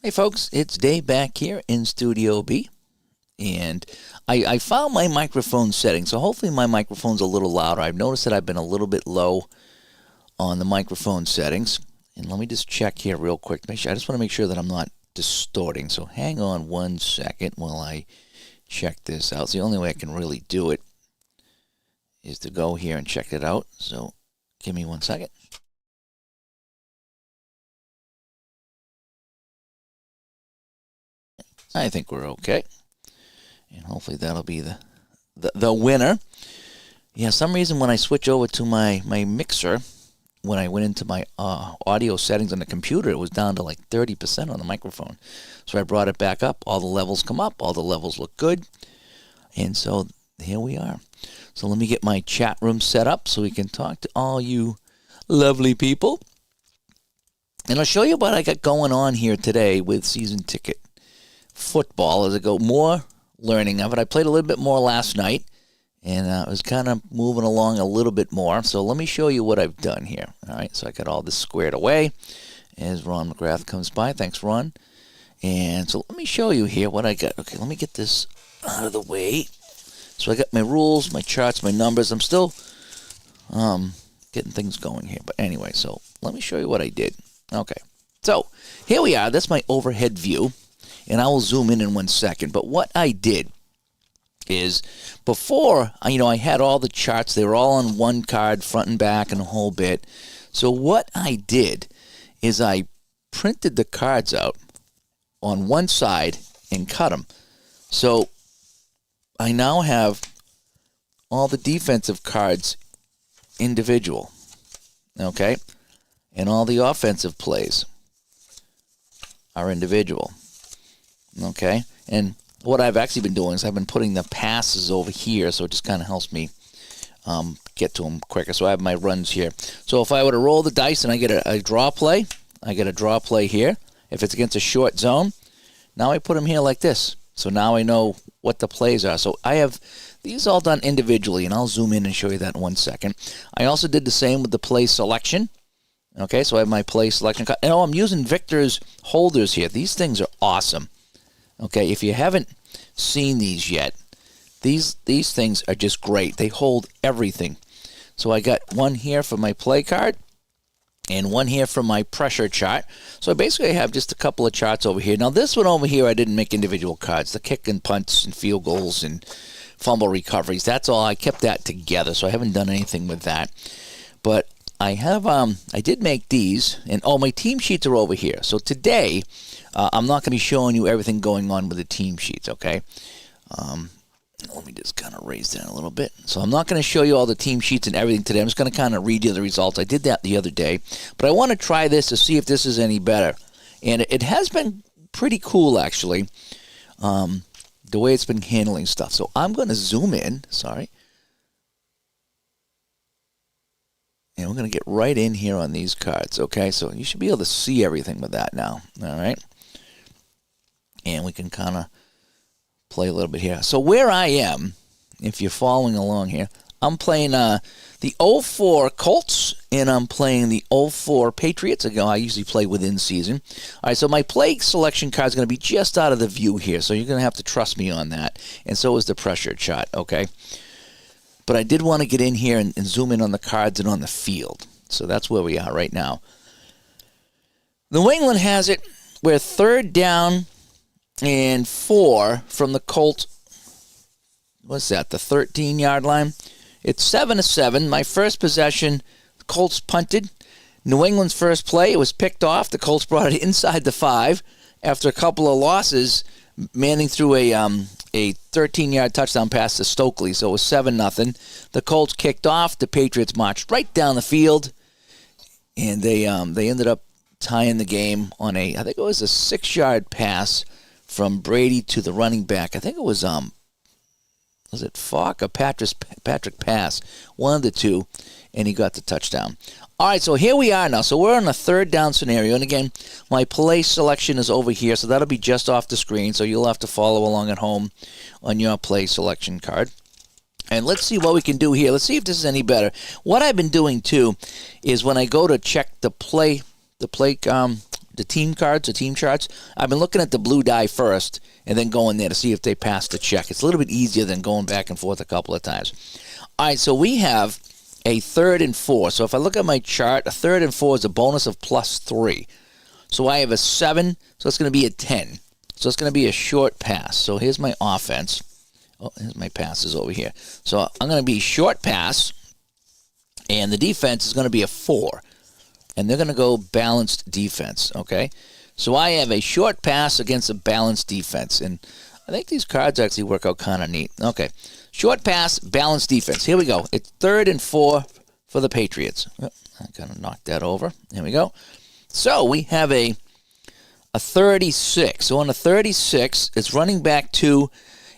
Hey folks, it's Dave back here in Studio B, and I found my microphone setting, so hopefully my microphone's a little louder. I've noticed that I've been a little bit low on the microphone settings, and let me just check here real quick. I just want to make sure that I'm not distorting, so hang on 1 second while I check this out. It's the only way I can really do it is to go here and check it out, so give me 1 second. I think we're okay, and hopefully that'll be the winner. Yeah, some reason when I switch over to my mixer, when I went into my audio settings on the computer, it was down to like 30% on the microphone. So I brought it back up. All the levels come up. All the levels look good. And so here we are. So let me get my chat room set up so we can talk to all you lovely people. And I'll show you what I got going on here today with Season Ticket Football as I go more learning of it. I played a little bit more last night, and I was kind of moving along a little bit more. So let me show you what I've done here. All right, so I got all this squared away as Ron McGrath comes by. Thanks, Ron. And so let me show you here what I got. Okay, let me get this out of the way. So I got my rules, my charts, my numbers. I'm still getting things going here. But anyway, so let me show you what I did. Okay, so here we are. That's my overhead view. And I will zoom in 1 second. But what I did is before, I had all the charts. They were all on one card, front and back, and a whole bit. So what I did is I printed the cards out on one side and cut them. So I now have all the defensive cards individual, okay? And all the offensive plays are individual. Okay, and what I've actually been doing is I've been putting the passes over here, so it just kind of helps me get to them quicker. So I have my runs here. So if I were to roll the dice and I get a draw play, I get a draw play here. If it's against a short zone, now I put them here like this. So now I know what the plays are. So I have these all done individually, and I'll zoom in and show you that in 1 second. I also did the same with the play selection. Okay, so I have my play selection card. And I'm using Victor's holders here. These things are awesome. Okay, if you haven't seen these yet, these things are just great. They hold everything. So I got one here for my play card and one here for my pressure chart. So basically I have just a couple of charts over here. Now this one over here I didn't make individual cards. The kick and punts and field goals and fumble recoveries. That's all. I kept that together, so I haven't done anything with that. But I have I did make these, and my team sheets are over here. So today I'm not going to be showing you everything going on with the team sheets, okay? Let me just kind of raise that a little bit. So I'm not going to show you all the team sheets and everything today. I'm just going to kind of read you the results. I did that the other day. But I want to try this to see if this is any better. And it has been pretty cool, actually, the way it's been handling stuff. So I'm going to zoom in. Sorry. And we're going to get right in here on these cards, okay? So you should be able to see everything with that now, all right? And we can kind of play a little bit here. So where I am, if you're following along here, I'm playing the 04 Colts, and I'm playing the 04 Patriots. Again, I usually play within season. All right, so my play selection card is going to be just out of the view here, so you're going to have to trust me on that. And so is the pressure chart, okay? But I did want to get in here and zoom in on the cards and on the field. So that's where we are right now. New England has it. We're 3rd down and 4 from the Colts. What's that, the 13-yard line? It's 7-7. My first possession, the Colts punted. New England's first play, it was picked off. The Colts brought it inside the 5. After a couple of losses, Manning threw a 13-yard touchdown pass to Stokely, so it was 7-0. The Colts kicked off. The Patriots marched right down the field, and they ended up tying the game on I think it was a 6-yard pass from Brady to the running back. I think it was it Falk or Patrick Pass, one of the two, and he got the touchdown. All right, so here we are now. So we're on a 3rd down scenario. And again, my play selection is over here, so that'll be just off the screen. So you'll have to follow along at home on your play selection card. And let's see what we can do here. Let's see if this is any better. What I've been doing, too, is when I go to check the play the team cards, the team charts, I've been looking at the blue die first and then going there to see if they pass the check. It's a little bit easier than going back and forth a couple of times. All right, so we have a 3rd and 4. So if I look at my chart, a 3rd and 4 is a bonus of +3. So I have a 7, so it's going to be a 10. So it's going to be a short pass. So here's my offense. Oh, here's my passes over here. So I'm going to be short pass, and the defense is going to be a 4. And they're going to go balanced defense, okay? So I have a short pass against a balanced defense. And I think these cards actually work out kind of neat. Okay, short pass, balanced defense. Here we go. It's 3rd and 4 for the Patriots. Oh, I'm going to knock that over. There we go. So we have a 36. So on a 36, it's running back 2.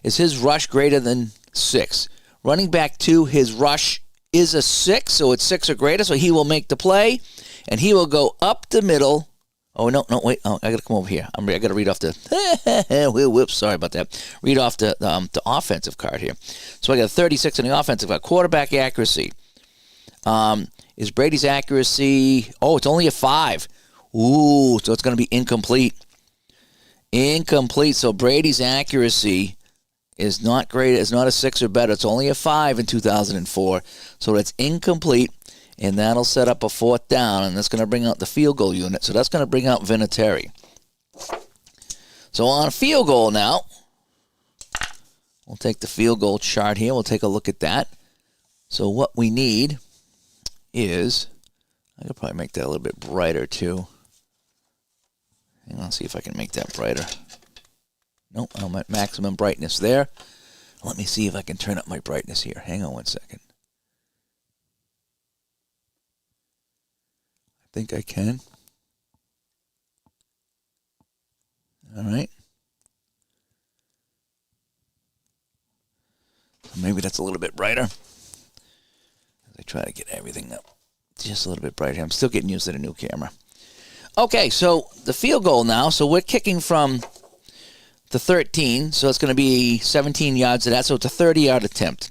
Is his rush greater than 6? Running back 2, his rush is a 6, so it's 6 or greater, so he will make the play, and he will go up the middle. Oh, no, wait. Oh, I got to come over here. I got to read off the... Whoops, sorry about that. Read off the offensive card here. So I got a 36 on the offensive card. Quarterback accuracy. Is Brady's accuracy... Oh, it's only a 5. Ooh, so it's going to be incomplete. Incomplete, so Brady's accuracy is not great. It's not a 6 or better. It's only a 5 in 2004. So that's incomplete, and that'll set up a 4th down, and that's going to bring out the field goal unit. So that's going to bring out Vinatieri. So on a field goal now, we'll take the field goal chart here. We'll take a look at that. So what we need is, I could probably make that a little bit brighter too. Hang on, see if I can make that brighter. Nope, I'm at maximum brightness there. Let me see if I can turn up my brightness here. Hang on one second. I think I can. All right. Maybe that's a little bit brighter. As I try to get everything up just a little bit brighter. I'm still getting used to the new camera. Okay, so the field goal now. So we're kicking from the 13, so it's going to be 17 yards of that, so it's a 30-yard attempt.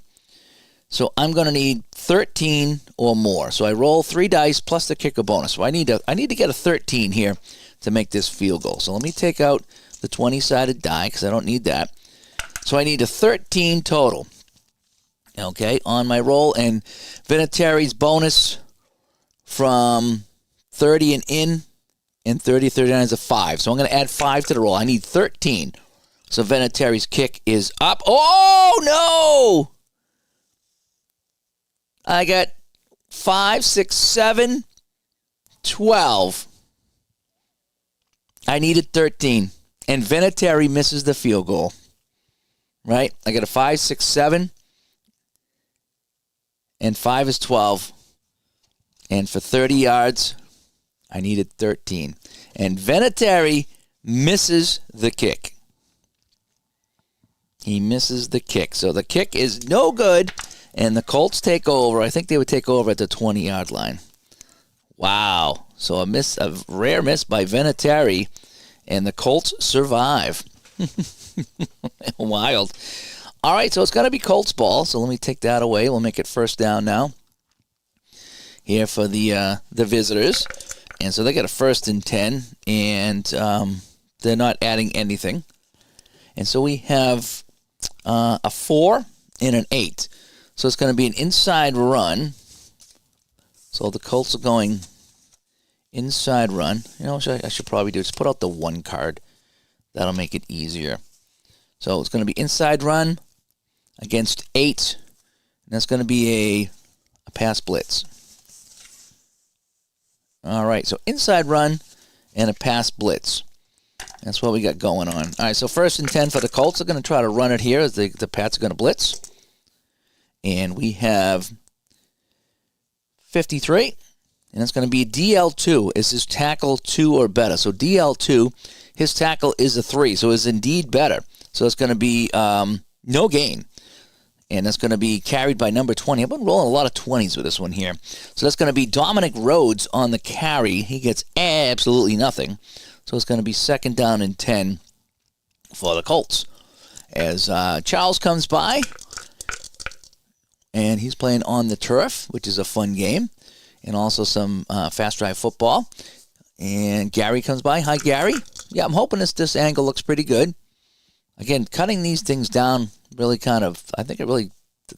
So I'm going to need 13 or more. So I roll 3 dice plus the kicker bonus. So I need to get a 13 here to make this field goal. So let me take out the 20-sided die because I don't need that. So I need a 13 total. Okay, on my roll, and Vinatieri's bonus from 30 and in, and 30, 39 is a 5. So I'm going to add 5 to the roll. I need 13. So Vinatieri's kick is up. Oh, no! I got 5, 6, 7, 12. I needed 13. And Vinatieri misses the field goal. Right? I got a 5, 6, 7. And 5 is 12. And for 30 yards, I needed 13. And Vinatieri misses the kick. He misses the kick. So the kick is no good, and the Colts take over. I think they would take over at the 20-yard line. Wow. So a rare miss by Vinatieri, and the Colts survive. Wild. All right, so it's going to be Colts ball. So let me take that away. We'll make it 1st down now here for the visitors. And so they got a 1st and 10, and they're not adding anything. And so we have a 4 and an 8. So it's going to be an inside run. So the Colts are going inside run. You know what I should probably do? Just put out the 1 card. That'll make it easier. So it's going to be inside run against 8. And that's going to be a pass blitz. All right, so inside run and a pass blitz. That's what we got going on. All right, so 1st and 10 for the Colts. They're going to try to run it here as the Pats are going to blitz. And we have 53. And it's going to be DL2. Is his tackle 2 or better? So DL2, his tackle is a 3, so is indeed better. So it's going to be no gain. And that's going to be carried by number 20. I've been rolling a lot of 20s with this one here. So that's going to be Dominic Rhodes on the carry. He gets absolutely nothing. So it's going to be 2nd down and 10 for the Colts. As Charles comes by, and he's playing on the turf, which is a fun game, and also some fast drive football. And Gary comes by. Hi, Gary. Yeah, I'm hoping this angle looks pretty good. Again, cutting these things down really I think it really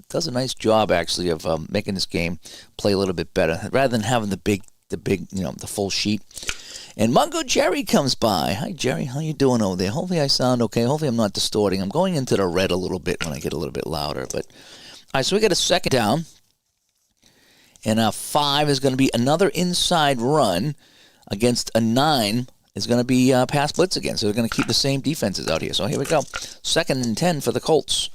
does a nice job, actually, of making this game play a little bit better, rather than having the big, the full sheet. And Mungo Jerry comes by. Hi, Jerry. How you doing over there? Hopefully I sound okay. Hopefully I'm not distorting. I'm going into the red a little bit when I get a little bit louder. But all right, so we got a second down. And a 5 is going to be another inside run against a 9 is going to be pass blitz again. So they're going to keep the same defenses out here. So here we go. 2nd and 10 for the Colts.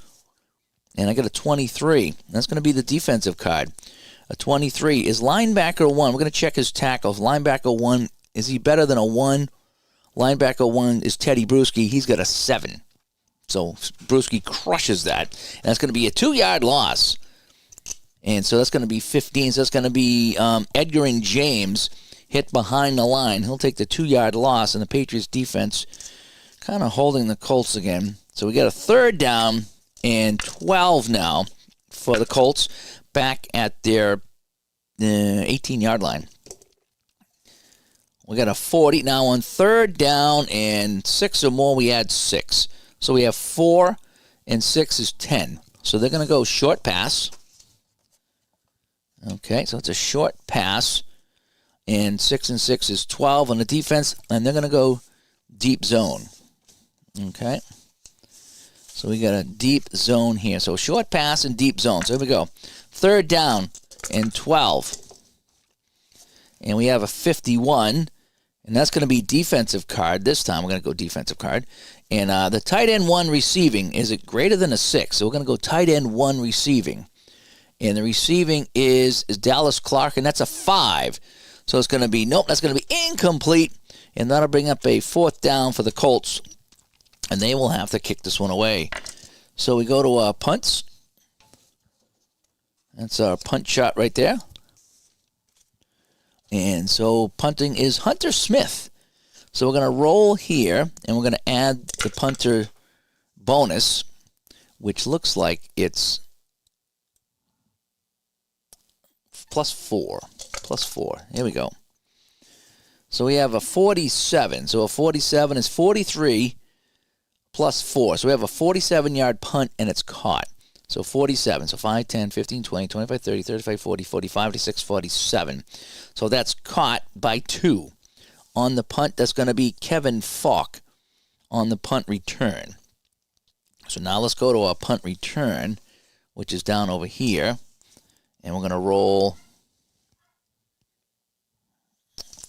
And I got a 23. That's going to be the defensive card. A 23 is linebacker 1. We're going to check his tackles. Linebacker 1, is he better than a 1? Linebacker 1 is Teddy Bruschi. He's got a 7. So Bruschi crushes that. And that's going to be a 2-yard loss. And so that's going to be 15. So that's going to be Edgar and James hit behind the line. He'll take the 2-yard loss, and the Patriots defense kind of holding the Colts again. So we got a 3rd down and 12 now for the Colts back at their 18-yard line. We got a 40. Now on 3rd down and 6 or more, we add 6. So we have 4 and 6 is 10. So they're going to go short pass. Okay, so it's a short pass, and 6 and 6 is 12 on the defense, and they're going to go deep zone. Okay, so we got a deep zone here. So short pass and deep zone. So here we go. 3rd down and 12, and we have a 51, and that's going to be defensive card. This time we're going to go defensive card. And the tight end 1 receiving, is it greater than a 6? So we're going to go tight end 1 receiving. And the receiving is Dallas Clark, and that's a 5. So it's going to be, that's going to be incomplete. And that'll bring up a 4th down for the Colts. And they will have to kick this one away. So we go to our punts. That's our punt shot right there. And so punting is Hunter Smith. So we're going to roll here, and we're going to add the punter bonus, which looks like it's +4. +4. Here we go. So we have a 47. So a 47 is 43 +4. So we have a 47-yard punt, and it's caught. So 47. So 5, 10, 15, 20, 25, 30, 35, 40, 45, 46, 47. So that's caught by 2. On the punt, that's going to be Kevin Falk on the punt return. So now let's go to our punt return, which is down over here. And we're going to roll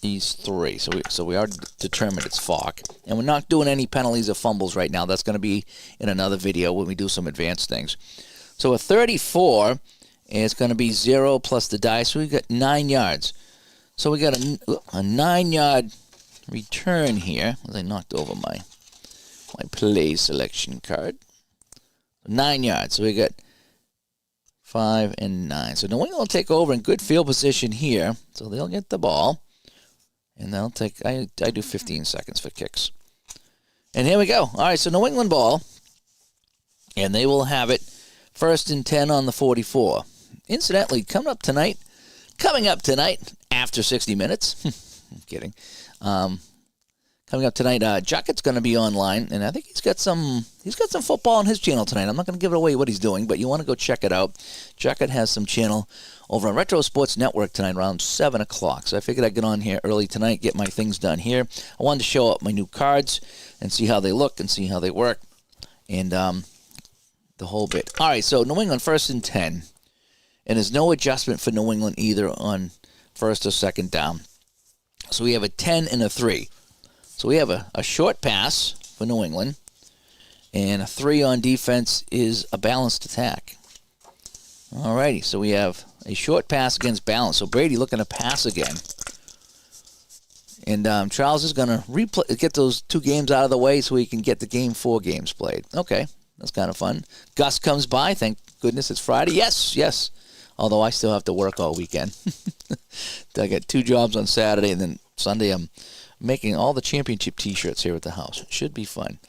these 3. So we are determined it's Falk. And we're not doing any penalties or fumbles right now. That's going to be in another video when we do some advanced things. So a 34 is going to be 0 plus the die. So we got 9 yards. So we got a 9-yard return here. As I knocked over my play selection card. 9 yards. So we got 5 and 9. So New England will take over in good field position here. So they'll get the ball. And they'll take, I do 15 seconds for kicks. And here we go. All right, so New England ball. And they will have it 1st and 10 on the 44. Incidentally, coming up tonight, after 60 minutes. I'm kidding. Coming up tonight, Jucket's going to be online, and I think he's got some football on his channel tonight. I'm not going to give it away what he's doing, but you want to go check it out. Jucket has some channel over on Retro Sports Network tonight around 7 o'clock. So I figured I'd get on here early tonight, get my things done here. I wanted to show up my new cards and see how they look and see how they work, and the whole bit. All right, so New England 1st and 10, and there's no adjustment for New England either on 1st or 2nd down. So we have a 10 and a 3. So we have a short pass for New England, and a 3 on defense is a balanced attack. All righty, so we have a short pass against balance. So Brady looking to pass again. And Charles is going to get those 2 games out of the way so he can get the Game 4 games played. Okay, that's kind of fun. Gus comes by. Thank goodness it's Friday. Yes. Although I still have to work all weekend. I got 2 jobs on Saturday, and then Sunday I'm making all the championship T-shirts here at the house. Should be fun.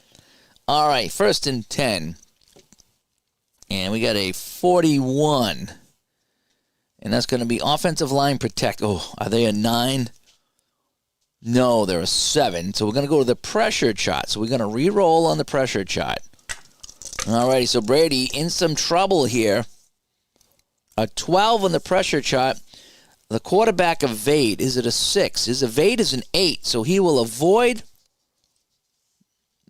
All right, 1st and 10. And we got a 41. And that's going to be offensive line protect. Oh, are they a 9? No, there are 7. So we're going to go to the pressure chart. So we're going to re-roll on the pressure chart. Alrighty, so Brady in some trouble here. A 12 on the pressure chart. The quarterback evade. Is it a 6? His evade is an 8, so he will avoid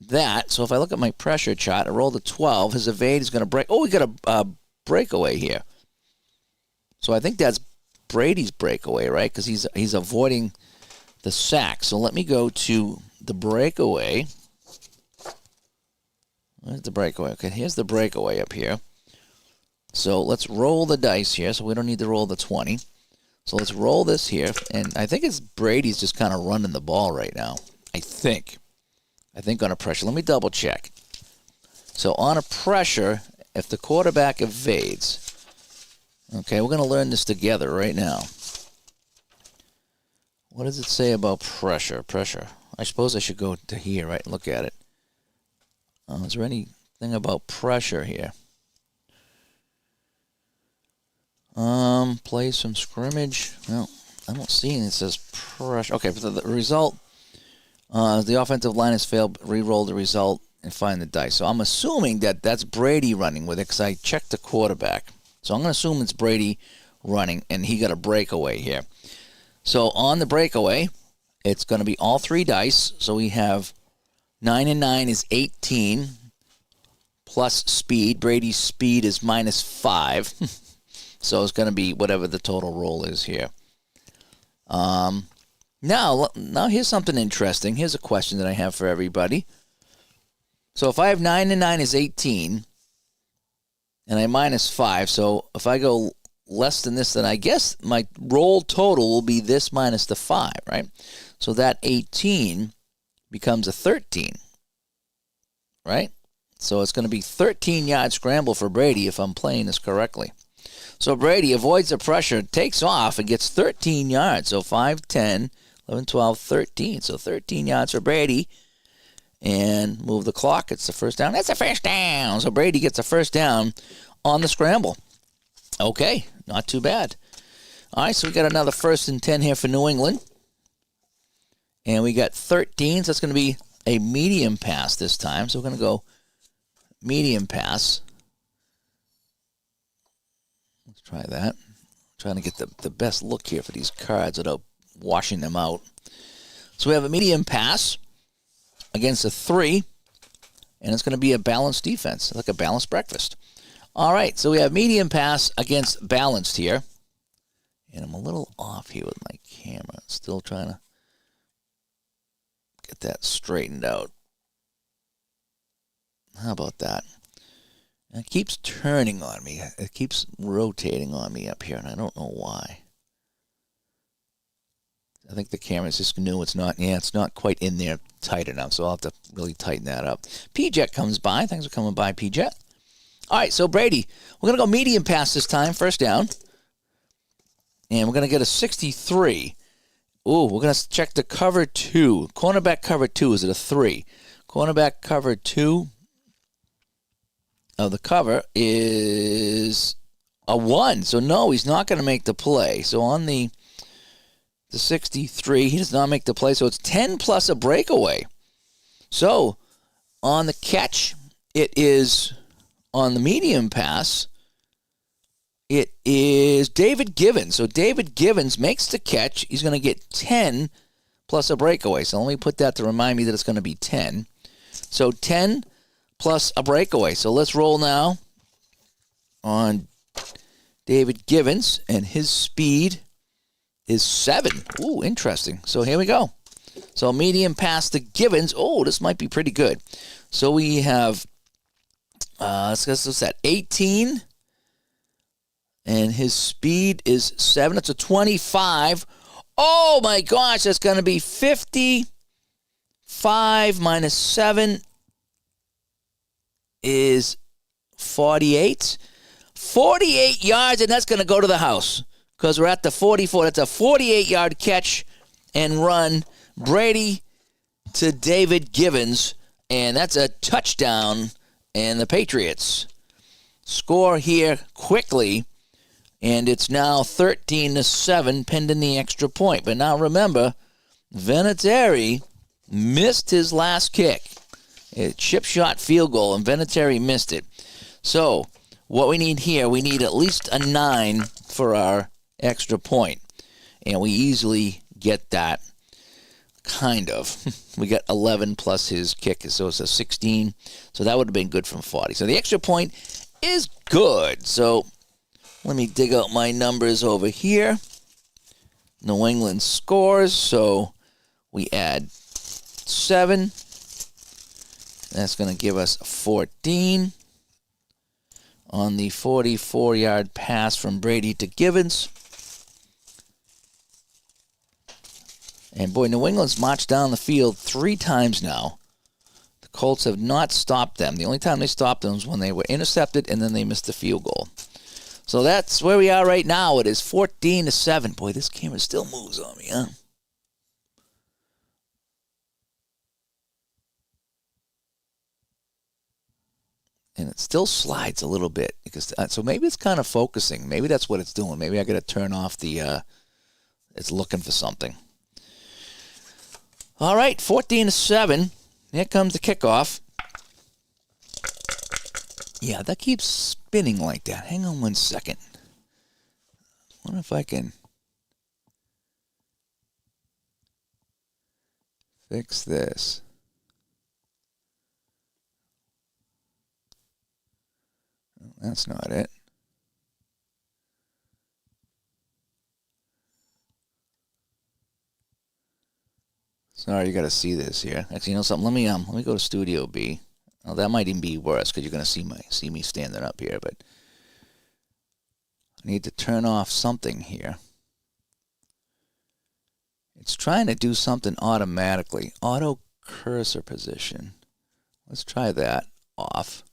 that. So if I look at my pressure chart, I roll the 12. His evade is going to break. Oh, we got a breakaway here. So I think that's Brady's breakaway, right? Because he's avoiding the sack. So let me go to the breakaway. Where's the breakaway? Okay, here's the breakaway up here. So let's roll the dice here. So we don't need to roll the 20. So let's roll this here. And I think it's Brady's just kind of running the ball right now. I think on a pressure. Let me double check. So on a pressure, if the quarterback evades, okay, we're going to learn this together right now. What does it say about pressure? Pressure. I suppose I should go to here, right, and look at it. Is there anything about pressure here? Plays from scrimmage. No, I don't see anything that says pressure. Okay, but the result, the offensive line has failed. Re-roll the result and find the dice. So I'm assuming that that's Brady running with it because I checked the quarterback. So I'm going to assume it's Brady running, and he got a breakaway here. So on the breakaway, it's going to be all 3 dice. So we have 9 and 9 is 18 plus speed. Brady's speed is minus 5. So it's going to be whatever the total roll is here. Now here's something interesting. Here's a question that I have for everybody. So if I have 9 and 9 is 18, and I minus 5, so if I go less than this, then I guess my roll total will be this minus the 5, right? So that 18 becomes a 13, right? So it's going to be 13-yard scramble for Brady if I'm playing this correctly. So Brady avoids the pressure, takes off, and gets 13 yards. So 5, 10, 11, 12, 13. So 13 yards for Brady. And move the clock. It's the first down. That's a first down. So Brady gets a first down on the scramble. Okay, not too bad. All right, so we got another 1st and 10 here for New England. And we got 13. So it's going to be a medium pass this time. So we're going to go medium pass. Let's try that. Trying to get the best look here for these cards without washing them out. So we have a medium pass against a 3, and it's going to be a balanced defense, like a balanced breakfast. All right, so we have medium pass against balanced here. And I'm a little off here with my camera. Still trying to get that straightened out. How about that? It keeps turning on me. It keeps rotating on me up here, and I don't know why. I think the camera's just new. It's not quite in there tight enough, so I'll have to really tighten that up. P-Jet comes by. Thanks for coming by, P-Jet. All right, so Brady, we're going to go medium pass this time, first down. And we're going to get a 63. Ooh, we're going to check the cover 2. Cornerback cover 2, is it a 3? Cornerback cover 2 of the cover is a 1. So, no, he's not going to make the play. So, on the 63, he does not make the play. So, it's 10 plus a breakaway. So, on the catch, it is on the medium pass, it is David Givens. So, David Givens makes the catch. He's going to get 10 plus a breakaway. So, let me put that to remind me that it's going to be 10. So, 10 plus a breakaway. So let's roll now on David Givens, and his speed is 7. Ooh, interesting. So here we go. So medium pass to Givens. Oh, this might be pretty good. So we have, what's that, 18, and his speed is 7. That's a 25. Oh, my gosh, that's going to be 55 minus 7 is 48. 48 yards, and that's going to go to the house because we're at the 44. That's a 48-yard catch and run. Brady to David Givens, and that's a touchdown. And the Patriots score here quickly, and it's now 13-7 pending the extra point. But now remember, Vinatieri missed his last kick. A chip shot field goal, and Vinatieri missed it. So what we need here, we need at least a 9 for our extra point. And we easily get that, kind of. We got 11 plus his kick, so it's a 16. So that would have been good from 40. So the extra point is good. So let me dig out my numbers over here. New England scores, so we add 7. That's going to give us 14 on the 44-yard pass from Brady to Givens. And boy, New England's marched down the field 3 times now. The Colts have not stopped them. The only time they stopped them was when they were intercepted and then they missed the field goal. So that's where we are right now. It is 14-7. Boy, this camera still moves on me, huh? And it still slides a little bit, because so maybe it's kind of focusing. Maybe that's what it's doing. Maybe I got to turn off the. It's looking for something. All right, 14-7. Here comes the kickoff. Yeah, that keeps spinning like that. Hang on one second. I wonder if I can fix this. That's not it. Sorry, you got to see this here. Actually, you know something? Let me go to Studio B. Oh, that might even be worse because you're going to see me standing up here. But I need to turn off something here. It's trying to do something automatically. Auto cursor position. Let's try that off.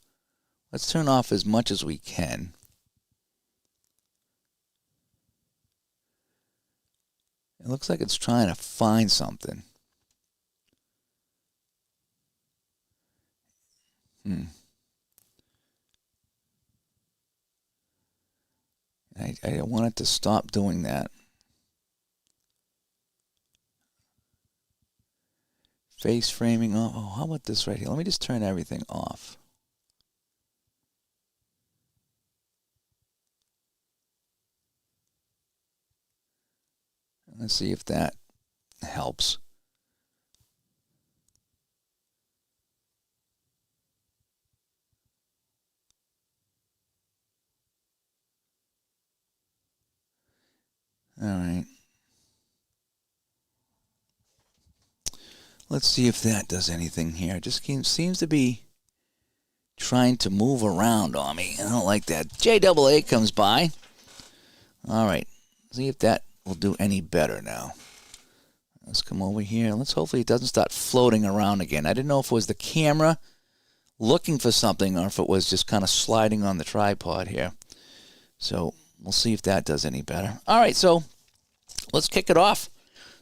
Let's turn off as much as we can. It looks like it's trying to find something. I want it to stop doing that. Face framing. Oh, how about this right here? Let me just turn everything off. Let's see if that helps. All right. Let's see if that does anything here. It just seems to be trying to move around on me. I don't like that. JAA comes by. All right. See if that will do any better now. Let's come over here. Let's hopefully it doesn't start floating around again. I didn't know if it was the camera looking for something or if it was just kind of sliding on the tripod here. So we'll see if that does any better. All right, so let's kick it off.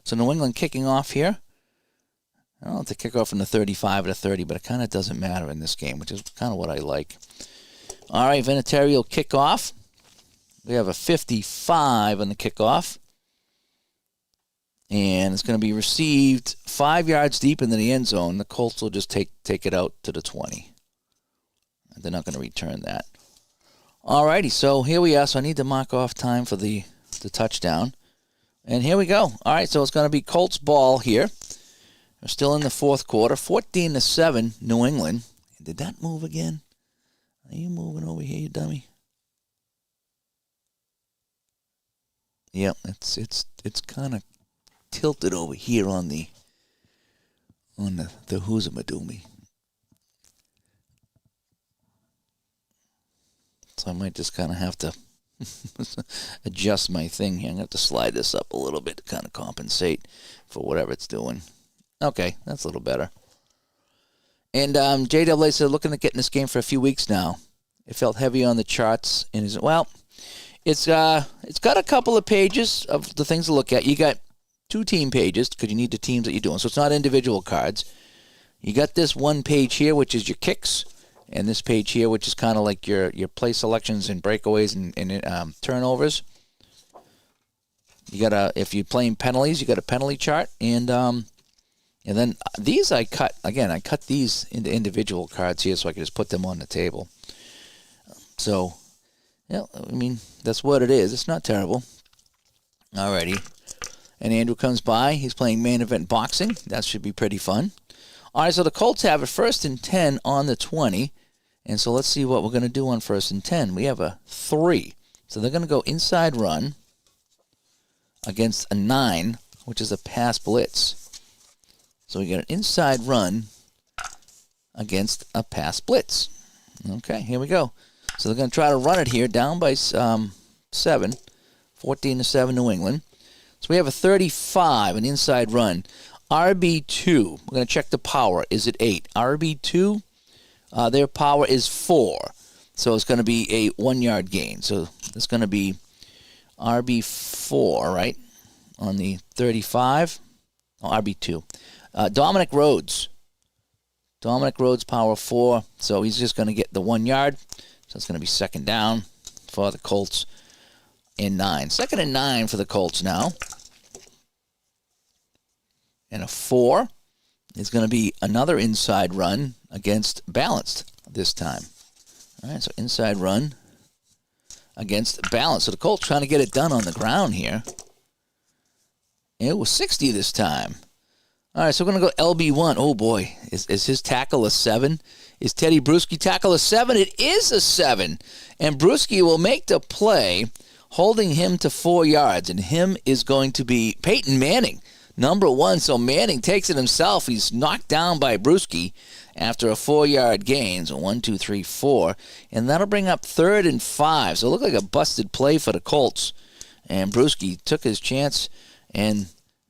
So New England kicking off here. I don't know if they kick off from the 35 or the 30, but it kind of doesn't matter in this game, which is kind of what I like. All right, Vinatieri will kick off. We have a 55 on the kickoff. And it's going to be received 5 yards deep into the end zone. The Colts will just take it out to the 20. They're not going to return that. All righty, so here we are. So I need to mark off time for the touchdown. And here we go. All right, so it's going to be Colts ball here. We're still in the fourth quarter. 14-7, New England. Did that move again? Are you moving over here, you dummy? Yep, it's kind of tilted over here on the Hoozamadoomy. So I might just kind of have to adjust my thing here. I'm going to have to slide this up a little bit to kind of compensate for whatever it's doing. Okay, that's a little better. And JAA said, looking at getting this game for a few weeks now. It felt heavy on the charts. And it's got a couple of pages of the things to look at. You got 2 team pages because you need the teams that you're doing. So it's not individual cards. You got this one page here, which is your kicks, and this page here, which is kind of like your play selections and breakaways and turnovers. You got if you're playing penalties, you got a penalty chart, and then these I cut these into individual cards here so I can just put them on the table. So, yeah, I mean, that's what it is. It's not terrible. Alrighty. And Andrew comes by. He's playing main event boxing. That should be pretty fun. All right, so the Colts have it 1st and 10 on the 20. And so let's see what we're going to do on 1st and 10. We have a 3. So they're going to go inside run against a 9, which is a pass blitz. So we got an inside run against a pass blitz. Okay, here we go. So they're going to try to run it here, down by 7, 14-7 New England. So we have a 35, an inside run. RB2, we're going to check the power. Is it 8? RB2, their power is 4. So it's going to be a 1-yard gain. So it's going to be RB4, right, on the 35. Oh, RB2. Dominic Rhodes. Dominic Rhodes, power 4. So he's just going to get the 1 yard. So it's going to be 2nd down for the Colts and 9. 2nd and 9 for the Colts now. And a 4 is going to be another inside run against Balanced this time. All right, so inside run against Balanced. So the Colts trying to get it done on the ground here. It was 60 this time. All right, so we're going to go LB1. Oh, boy. Is his tackle a 7? Is Teddy Bruschi tackle a 7? It is a 7. And Bruschi will make the play, holding him to 4 yards. And him is going to be Peyton Manning, number 1. So Manning takes it himself. He's knocked down by Bruschi after a 4-yard gain. So 1, 2, 3, 4. And that'll bring up 3rd and 5. So it looked like a busted play for the Colts. And Bruschi took his chance and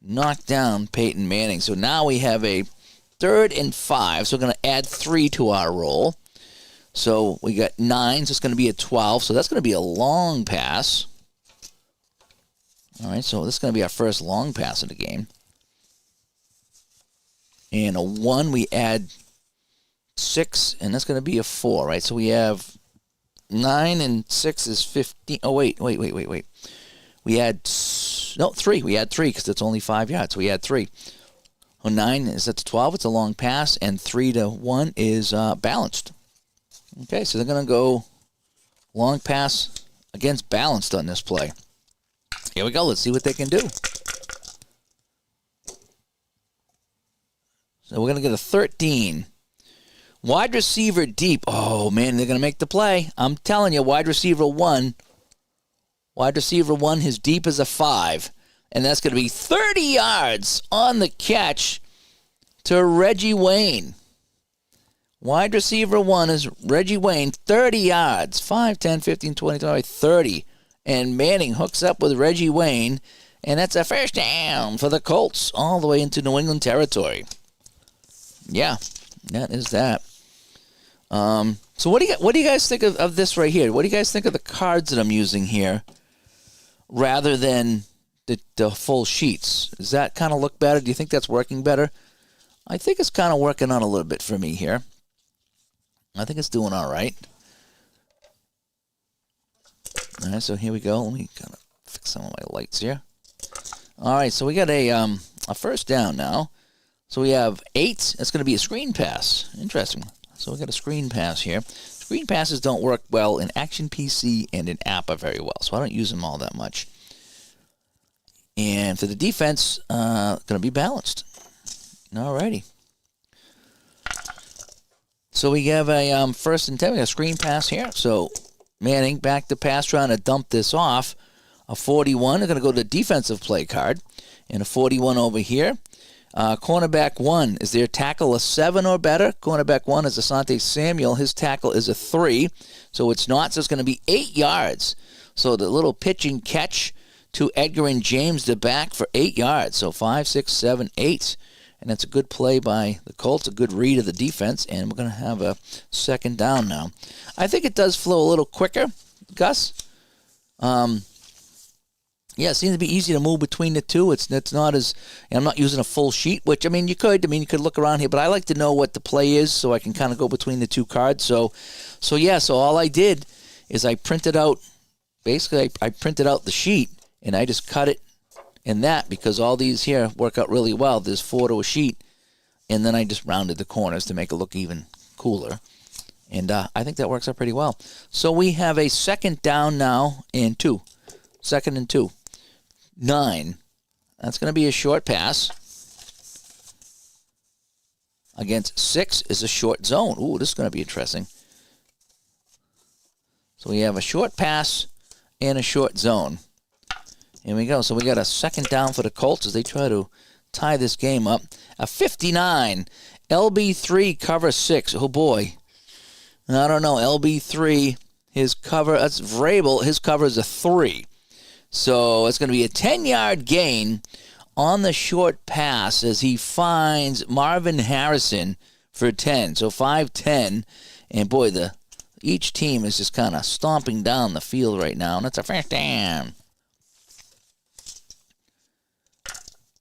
knocked down Peyton Manning. So now we have a 3rd and 5. So we're going to add 3 to our roll. So we got 9. So it's going to be a 12. So that's going to be a long pass. All right, so this is going to be our first long pass of the game. And a 1, we add 6, and that's going to be a 4, right? So we have 9 and 6 is 15. Oh, wait. We add 3. We add 3 because it's only 5 yards. So we add 3. Oh, 9 is that's 12. It's a long pass, and 3 to 1 is Balanced. Okay, so they're going to go long pass against Balanced on this play. Here we go. Let's see what they can do. So we're going to get a 13. Wide receiver deep. Oh, man, they're going to make the play. I'm telling you, wide receiver 1. Wide receiver 1, his deep is a 5. And that's going to be 30 yards on the catch to Reggie Wayne. Wide receiver 1 is Reggie Wayne, 30 yards. 5, 10, 15, 20, 25, 30. And Manning hooks up with Reggie Wayne. And that's a first down for the Colts all the way into New England territory. Yeah, that is that. So what do you guys think of this right here? What do you guys think of the cards that I'm using here rather than the full sheets? Does that kind of look better? Do you think that's working better? I think it's kind of working on a little bit for me here. I think it's doing all right. All right, so here we go. Let me kind of fix some of my lights here. All right, so we got a first down now. So we have 8. That's going to be a screen pass. Interesting. So we got a screen pass here. Screen passes don't work well in Action PC and in APA very well, so I don't use them all that much. And for the defense, going to be Balanced. All righty. So we have a 1st and 10. We got a screen pass here. So Manning back to pass, trying to dump this off. A 41. They're going to go to the defensive play card. And a 41 over here. Cornerback 1, is their tackle a 7 or better? Cornerback 1 is Asante Samuel. His tackle is a 3. So it's not. So it's going to be 8 yards. So the little pitch and catch to Edgar and James, the back, for 8 yards. So 5, 6, 7, 8. And that's a good play by the Colts, a good read of the defense. And we're going to have a 2nd down now. I think it does flow a little quicker, Gus. Yeah, it seems to be easy to move between the two. It's not as, I'm not using a full sheet, which, you could look around here, but I like to know what the play is so I can kind of go between the two cards. So all I did is I printed out, basically I printed out the sheet and I just cut it And that, because all these here work out really well, there's 4 to a sheet, and then I just rounded the corners to make it look even cooler. And I think that works out pretty well. So we have a second down now and 2. Second and 2. 9. That's going to be a short pass. Against 6 is a short zone. Ooh, this is going to be interesting. So we have a short pass and a short zone. Here we go. So we got a second down for the Colts as they try to tie this game up. A 59. LB3 cover 6. Oh, boy. I don't know. LB3, his cover, that's Vrabel. His cover is a 3. So it's going to be a 10-yard gain on the short pass as he finds Marvin Harrison for 10. So 5-10. And, boy, each team is just kind of stomping down the field right now. And it's a first down.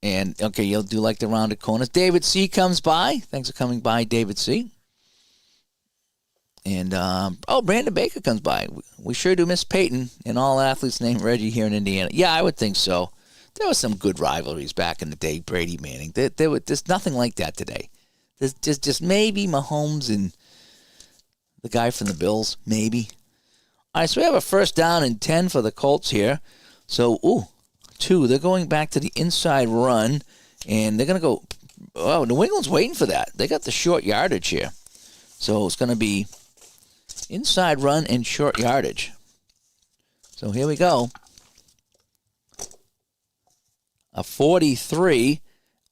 And, okay, you'll do like the rounded corners. David C. comes by. Thanks for coming by, David C. And, Brandon Baker comes by. We sure do miss Peyton and all athletes named Reggie here in Indiana. Yeah, I would think so. There was some good rivalries back in the day, Brady Manning. There's nothing like that today. There's just maybe Mahomes and the guy from the Bills, maybe. All right, so we have a first down and 10 for the Colts here. So, 2. They're going back to the inside run, and they're going to go. Oh, New England's waiting for that. They got the short yardage here. So it's going to be inside run and short yardage. So here we go. A 43.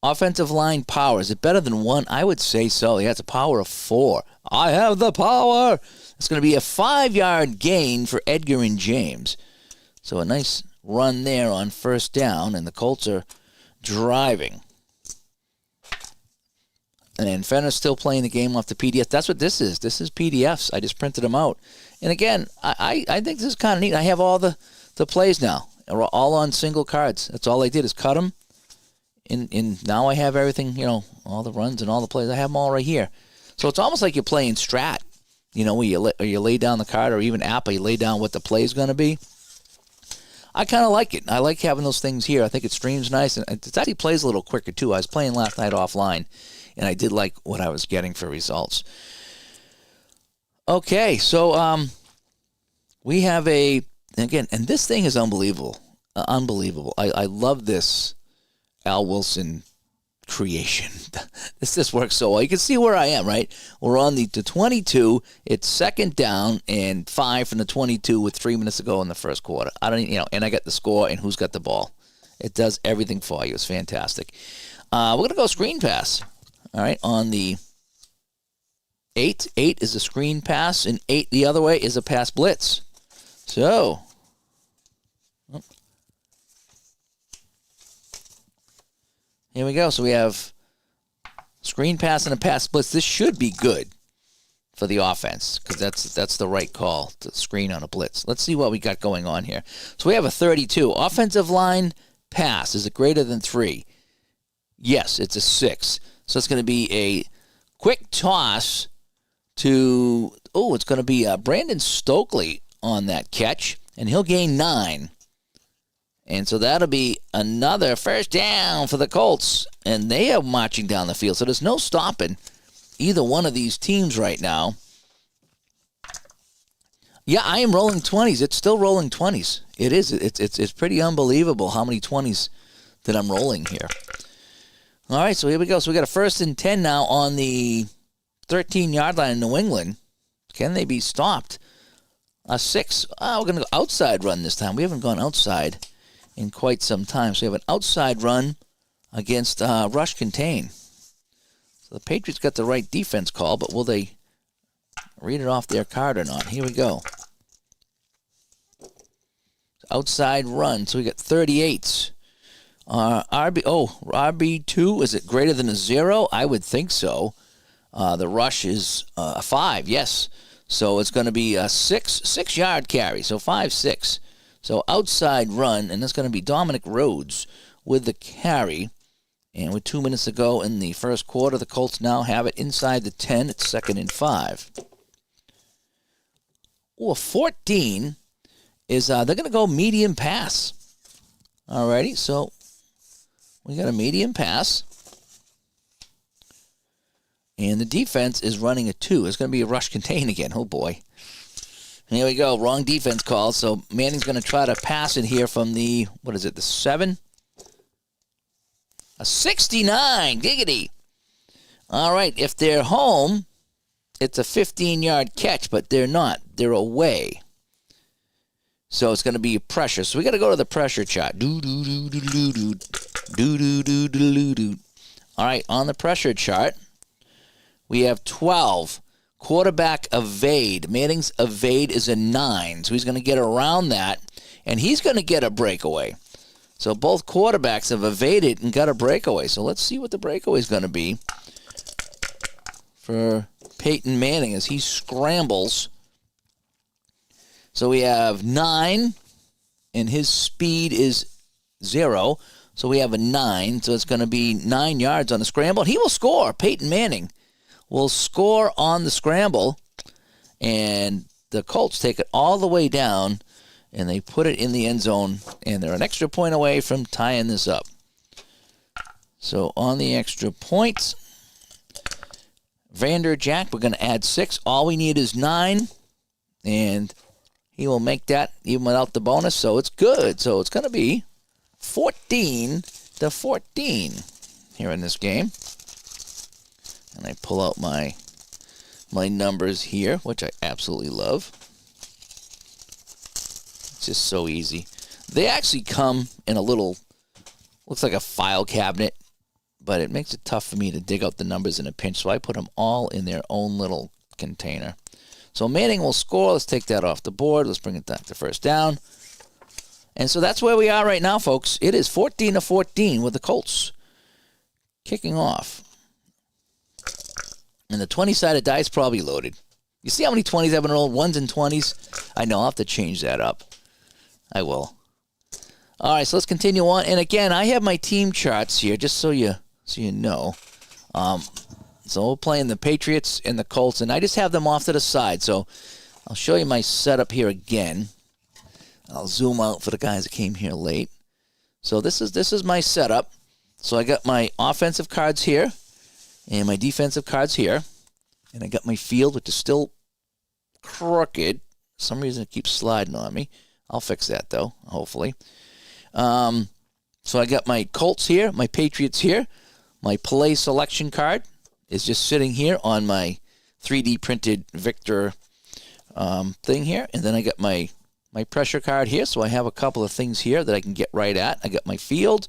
Offensive line power. Is it better than 1? I would say so. Yeah, it's a power of 4. I have the power. It's going to be a 5-yard gain for Edgar and James. So a nice run there on first down, and the Colts are driving. And then Fenner's still playing the game off the PDF. That's what this is. This is PDFs. I just printed them out. And again, I think this is kind of neat. I have all the plays now, all on single cards. That's all I did is cut them. And now I have everything, all the runs and all the plays. I have them all right here. So it's almost like you're playing Strat, where you lay down the card, or even Apple, you lay down what the play is going to be. I kind of like it. I like having those things here. I think it streams nice, and it actually plays a little quicker, too. I was playing last night offline, and I did like what I was getting for results. Okay, so we have again, and this thing is unbelievable. Unbelievable. I love this Al Wilson creation. This works so well. You can see where I am, right? We're on the 22. It's second down and 5 from the 22 with 3 minutes to go in the first quarter. I don't, and I got the score and who's got the ball. It does everything for you. It's fantastic. We're going to go screen pass. All right, on the 8. 8 is a screen pass, and 8 the other way is a pass blitz. So, here we go. So we have screen pass and a pass blitz. This should be good for the offense because that's the right call to screen on a blitz. Let's see what we got going on here. So we have a 32. Offensive line pass. Is it greater than 3? Yes, it's a 6. So it's going to be a quick toss to, it's going to be Brandon Stokely on that catch, and he'll gain 9. And so that'll be another first down for the Colts, and they are marching down the field. So there's no stopping either one of these teams right now. Yeah, I am rolling 20s. It's still rolling 20s. It is. It's pretty unbelievable how many 20s that I'm rolling here. All right, so here we go. So we got a 1st and 10 now on the 13-yard line in New England. Can they be stopped? A 6. We're going to go outside run this time. We haven't gone outside in quite some time. So we have an outside run against rush contain. So the Patriots got the right defense call, but will they read it off their card or not? Here we go. Outside run. So we got 38s. RB2, is it greater than a 0? I would think so. The rush is a 5, yes. So it's going to be a 6-yard carry, so 5-6. So outside run, and that's going to be Dominic Rhodes with the carry. And with 2 minutes to go in the first quarter, the Colts now have it inside the 10. It's 2nd and 5. A 14 is they're going to go medium pass. Alrighty, so We got a medium pass. And the defense is running a 2. It's going to be a rush contain again. Oh, boy. And here we go. Wrong defense call. So Manning's going to try to pass it here from the, what is it, the 7? A 69. Giggity. All right. If they're home, it's a 15-yard catch, but they're not. They're away. So it's going to be pressure. So we got to go to the pressure chart. Do-do-do-do-do-do. Do-do-do-do-do-do. All right. On the pressure chart, we have 12. Quarterback evade. Manning's evade is a 9. So he's going to get around that, and he's going to get a breakaway. So both quarterbacks have evaded and got a breakaway. So let's see what the breakaway is going to be for Peyton Manning as he scrambles. So we have 9, and his speed is 0. So we have a 9. So it's going to be 9 yards on the scramble. And he will score. Peyton Manning will score on the scramble, and the Colts take it all the way down, and they put it in the end zone, and they're an extra point away from tying this up. So on the extra points, Vander Jack, we're going to add 6. All we need is 9, and he will make that even without the bonus, so it's good. So it's going to be 14-14 here in this game. And I pull out my numbers here, which I absolutely love. It's just so easy. They actually come in a little, looks like a file cabinet, but it makes it tough for me to dig out the numbers in a pinch, so I put them all in their own little container. So Manning will score. Let's take that off the board. Let's bring it back to first down. And so that's where we are right now, folks. It is 14-14 with the Colts kicking off. And the 20-sided dice probably loaded. You see how many 20s I've been rolled? 1s and 20s? I know. I'll have to change that up. I will. All right, so let's continue on. And again, I have my team charts here, just so you know. So we're playing the Patriots and the Colts, and I just have them off to the side. So I'll show you my setup here again. I'll zoom out for the guys that came here late. So this is my setup. So I got my offensive cards here. And my defensive cards here. And I got my field, which is still crooked. For some reason it keeps sliding on me. I'll fix that, though, hopefully. So I got my Colts here, my Patriots here. My play selection card is just sitting here on my 3D printed Victor thing here. And then I got my pressure card here. So I have a couple of things here that I can get right at. I got my field.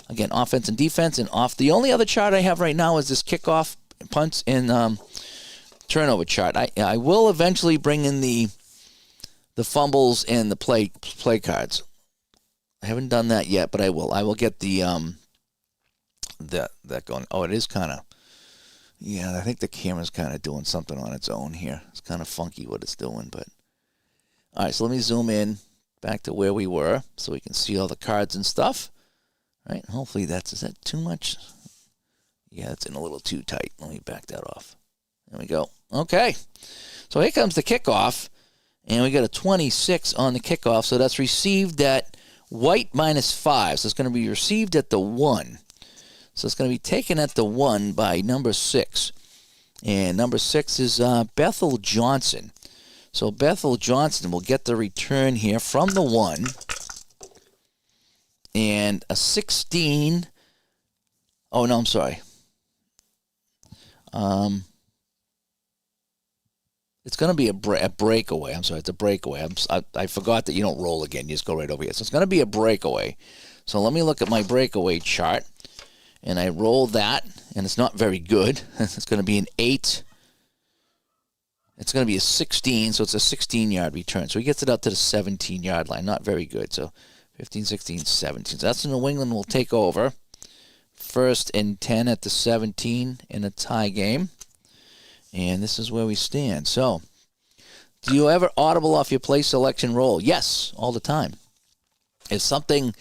Again, offense and defense, and off. The only other chart I have right now is this kickoff, punts, and turnover chart. I will eventually bring in the fumbles and the play cards. I haven't done that yet, but I will. I will get that going. Oh, it is kind of. Yeah, I think the camera's kind of doing something on its own here. It's kind of funky what it's doing, but all right. So let me zoom in back to where we were, so we can see all the cards and stuff. Right, hopefully is that too much? Yeah, it's in a little too tight. Let me back that off. There we go. Okay, so here comes the kickoff, and we got a 26 on the kickoff, so that's received at white -5, so it's going to be received at the 1. So it's going to be taken at the 1 by number 6, and number 6 is Bethel Johnson. So Bethel Johnson will get the return here from the 1. And a 16. Oh, no, I'm sorry. It's going to be a breakaway. I'm sorry, it's a breakaway. I forgot that you don't roll again. You just go right over here. So it's going to be a breakaway. So let me look at my breakaway chart. And I roll that, and it's not very good. It's going to be an 8. It's going to be a 16, so it's a 16-yard return. So he gets it out to the 17-yard line. Not very good. So 15, 16, 17. So that's when New England will take over. 1st and 10 at the 17 in a tie game. And this is where we stand. So, do you ever audible off your play selection roll? Yes, all the time. If something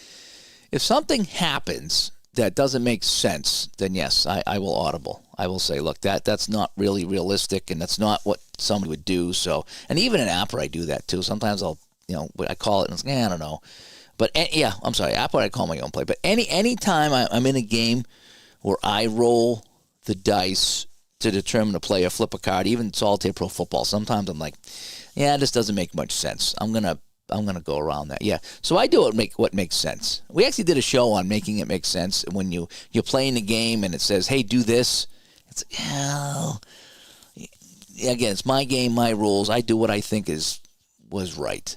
happens that doesn't make sense, then yes, I will audible. I will say, look, that's not really realistic, and that's not what somebody would do. So, and even in Apper, I do that too. Sometimes I call it, and it's I don't know. But yeah, I'm sorry. That's what I call my own play. But any time I'm in a game where I roll the dice to determine a play or flip a card, even solitaire pro football, sometimes I'm like, yeah, this doesn't make much sense. I'm gonna go around that. Yeah. So I do what makes sense. We actually did a show on making it make sense when you're playing the game and it says, hey, do this. It's again, it's my game, my rules. I do what I think was right.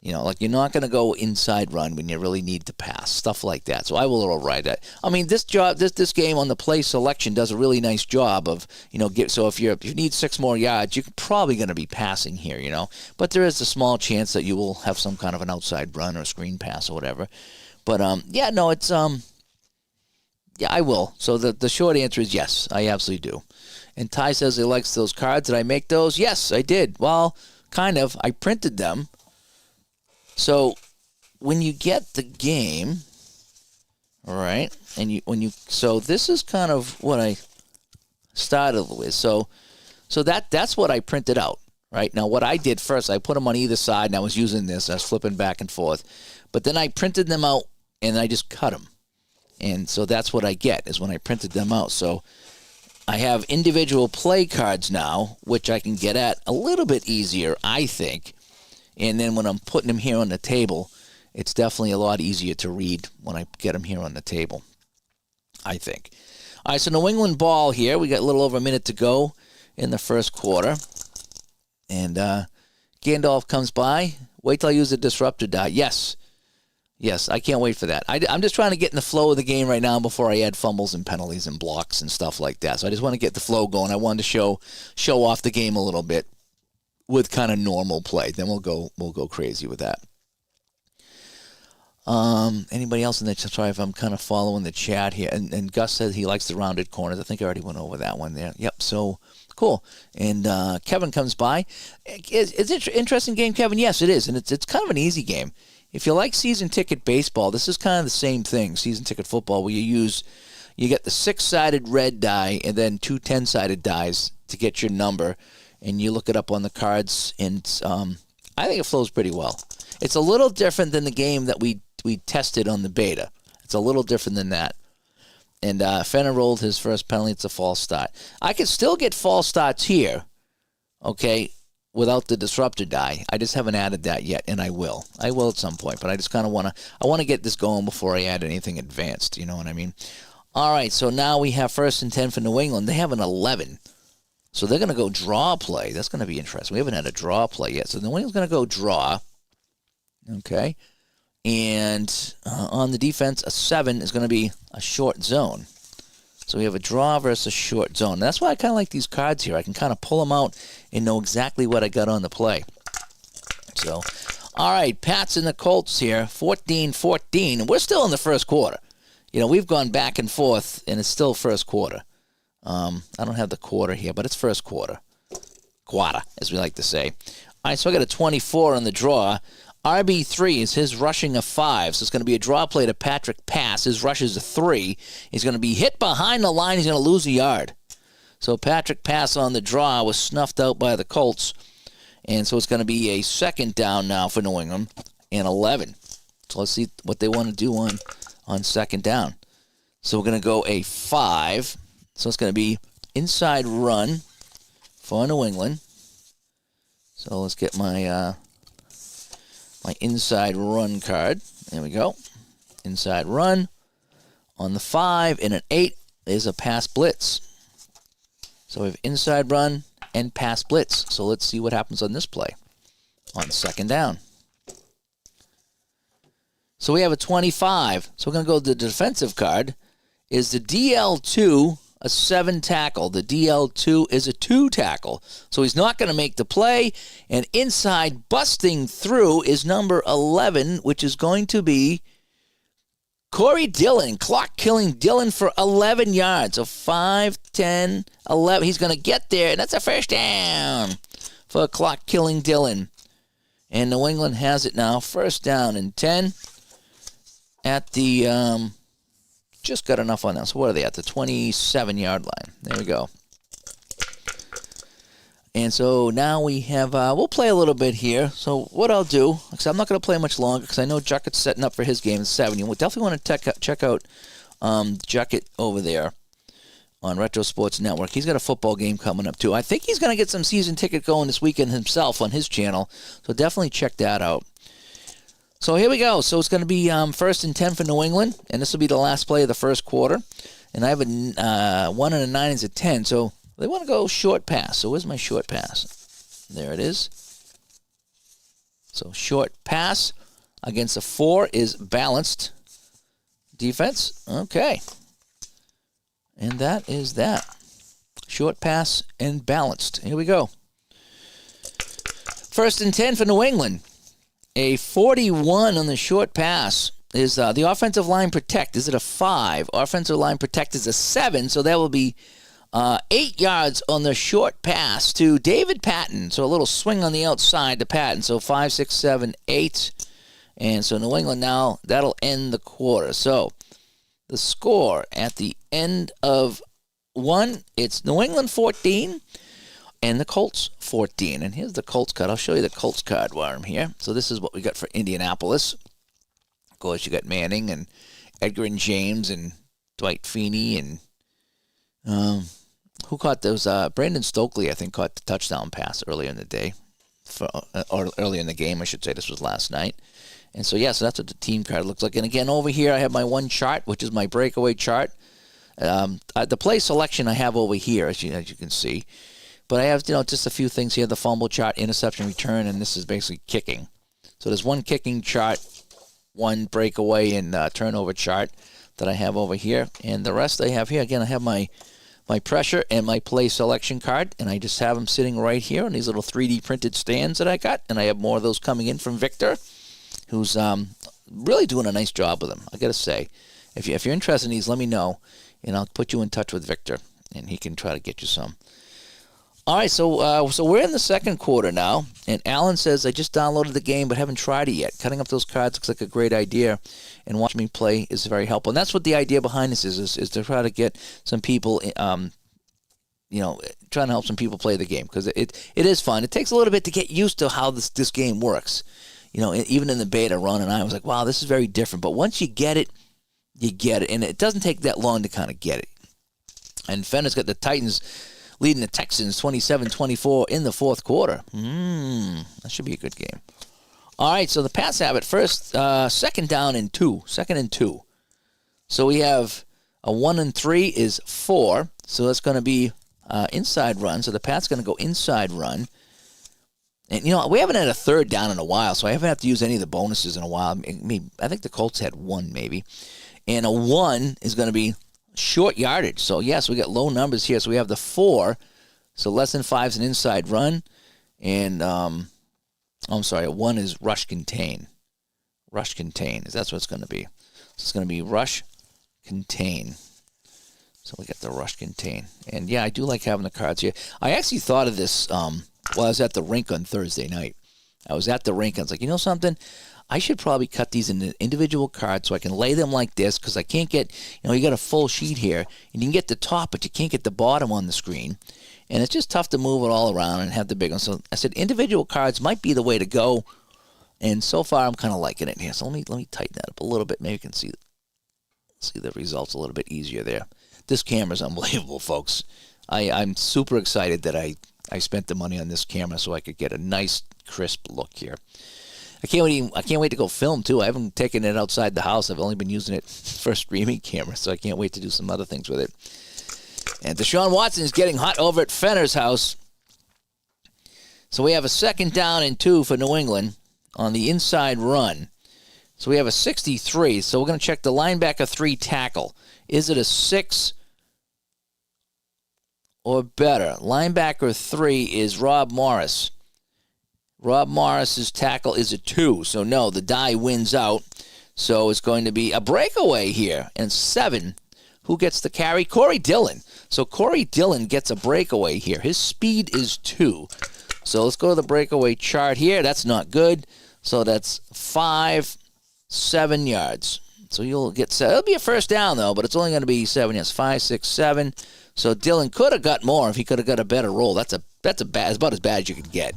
Like you're not going to go inside run when you really need to pass, stuff like that. So I will override that. I mean, this game on the play selection does a really nice job of, so if you need 6 more yards, you're probably going to be passing here, But there is a small chance that you will have some kind of an outside run or a screen pass or whatever. But it's yeah, I will. So the short answer is yes, I absolutely do. And Ty says he likes those cards. Did I make those? Yes, I did. Well, kind of. I printed them. So when you get the game, all right, and so this is kind of what I started with. So that's what I printed out, right? Now what I did first, I put them on either side, and I was using this. I was flipping back and forth, but then I printed them out and I just cut them, and so that's what I get is when I printed them out. So I have individual play cards now, which I can get at a little bit easier, I think. And then when I'm putting them here on the table, it's definitely a lot easier to read when I get them here on the table, I think. All right, so New England ball here. We got a little over a minute to go in the first quarter. And Gandalf comes by. Wait till I use the disruptor die. Yes, I can't wait for that. I'm just trying to get in the flow of the game right now before I add fumbles and penalties and blocks and stuff like that. So I just want to get the flow going. I wanted to show off the game a little bit with kind of normal play. Then we'll go crazy with that. Anybody else in the chat? Sorry if I'm kind of following the chat here. And Gus said he likes the rounded corners. I think I already went over that one there. Yep, so cool. And Kevin comes by. Is it an interesting game, Kevin? Yes, it is. And it's kind of an easy game. If you like season ticket baseball, this is kind of the same thing, season ticket football, where you get the 6-sided red die and then 2 10-sided dies to get your number. And you look it up on the cards, and I think it flows pretty well. It's a little different than the game that we tested on the beta. It's a little different than that. And Fenner rolled his first penalty. It's a false start. I can still get false starts here, okay, without the disruptor die. I just haven't added that yet, and I will. I will at some point, but I just kind of want to get this going before I add anything advanced. You know what I mean? All right, so now we have 1st and 10 for New England. They have an 11. So they're going to go draw play. That's going to be interesting. We haven't had a draw play yet. So New England's going to go draw. Okay. And on the defense, a 7 is going to be a short zone. So we have a draw versus a short zone. That's why I kind of like these cards here. I can kind of pull them out and know exactly what I got on the play. So, all right, Pats and the Colts here, 14-14. And we're still in the first quarter. We've gone back and forth, and it's still first quarter. I don't have the quarter here, but it's first quarter. Quarter, as we like to say. All right, so I got a 24 on the draw. RB3 is his rushing a 5, so it's going to be a draw play to Patrick Pass. His rush is a 3. He's going to be hit behind the line. He's going to lose a yard. So Patrick Pass on the draw was snuffed out by the Colts, and so it's going to be a 2nd down now for New England and 11. So let's see what they want to do on 2nd down. So we're going to go a 5. So it's going to be inside run for New England. So let's get my my inside run card. There we go. Inside run on the 5 and an 8 is a pass blitz. So we have inside run and pass blitz. So let's see what happens on this play on 2nd down. So we have a 25. So we're going to go to the defensive card. Is the DL2 a 7 tackle? The DL2 is a 2 tackle. So he's not going to make the play. And inside busting through is number 11, which is going to be Corey Dillon. Clock killing Dillon for 11 yards. So 5, 10, 11. He's going to get there, and that's a first down for clock killing Dillon. And New England has it now. 1st down and 10 at the just got enough on that. So what are they at? The 27-yard line. There we go. And so now we have, we'll play a little bit here. So what I'll do, because I'm not going to play much longer, because I know Jucket's setting up for his game at 7. You definitely want to check out Jucket over there on Retro Sports Network. He's got a football game coming up, too. I think he's going to get some season ticket going this weekend himself on his channel, so definitely check that out. So here we go. So it's going to be 1st and 10 for New England, and this will be the last play of the first quarter. And I have a 1 and a 9 is a 10, so they want to go short pass. So where's my short pass? There it is. So short pass against a 4 is balanced defense. Okay. And that is that. Short pass and balanced. Here we go. 1st and 10 for New England. A 41 on the short pass. Is the offensive line protect? Is it a 5? Offensive line protect is a 7, so that will be 8 yards on the short pass to David Patton. So a little swing on the outside to Patton. So 5, 6, 7, 8. And so New England now, that'll end the quarter. So the score at the end of 1, it's New England 14 and the Colts 14. And here's the Colts card. I'll show you the Colts card while I'm here. So this is what we got for Indianapolis. Of course, you got Manning and Edgar and James and Dwight Feeney and who caught those? Brandon Stokely, I think, caught the touchdown pass earlier in the day, or earlier in the game, I should say. This was last night. And so, yeah, so that's what the team card looks like. And again, over here, I have my one chart, which is my breakaway chart. The play selection I have over here, as you can see. But I have, just a few things here: the fumble chart, interception, return, and this is basically kicking. So there's one kicking chart, one breakaway and turnover chart that I have over here, and the rest I have here. Again, I have my pressure and my play selection card, and I just have them sitting right here on these little 3D printed stands that I got, and I have more of those coming in from Victor, who's really doing a nice job with them, I gotta say. If you're interested in these, let me know, and I'll put you in touch with Victor, and he can try to get you some. All right, so we're in the second quarter now, and Alan says, I just downloaded the game but haven't tried it yet. Cutting up those cards looks like a great idea, and watching me play is very helpful. And that's what the idea behind this is to try to get some people, trying to help some people play the game, because it is fun. It takes a little bit to get used to how this game works. Even in the beta, Ron and I was like, wow, this is very different. But once you get it, you get it, and it doesn't take that long to kind of get it. And Fenner's got the Titans leading the Texans 27-24 in the fourth quarter. That should be a good game. All right, so the Pats have it first, second and two. So we have a 1 and 3 is 4. So that's going to be inside run. So the Pats going to go inside run. And, we haven't had a third down in a while, so I haven't had to use any of the bonuses in a while. I think the Colts had 1 maybe. And a 1 is going to be short yardage. So, yes, we got low numbers here. So we have the 4. So less than 5 is an inside run. And, a 1 is rush contain. Rush contain. That's what it's going to be. So it's going to be rush contain. So we got the rush contain. And, yeah, I do like having the cards here. I actually thought of this while I was at the rink on Thursday night. I was at the rink. And I was like, something? I should probably cut these into individual cards so I can lay them like this, because I can't get, you got a full sheet here, and you can get the top, but you can't get the bottom on the screen. And it's just tough to move it all around and have the big one. So I said individual cards might be the way to go. And so far I'm kind of liking it here. So let me tighten that up a little bit. Maybe you can see the results a little bit easier there. This camera's unbelievable, folks. I'm super excited that I spent the money on this camera so I could get a nice, crisp look here. I can't wait to go film, too. I haven't taken it outside the house. I've only been using it for a streaming camera, so I can't wait to do some other things with it. And Deshaun Watson is getting hot over at Fenner's house. So we have a 2nd and 2 for New England on the inside run. So we have a 63. So we're going to check the linebacker 3 tackle. Is it a 6 or better? Linebacker 3 is Rob Morris. Rob Morris's tackle is a 2. So no, the die wins out. So it's going to be a breakaway here. And 7. Who gets the carry? Corey Dillon. So Corey Dillon gets a breakaway here. His speed is 2. So let's go to the breakaway chart here. That's not good. So that's 5, 7 yards. So you'll get 7. It'll be a first down, though, but it's only going to be 7 yards. 5, 6, 7. So Dillon could have got more if he could have got a better roll. That's a about as bad as you could get.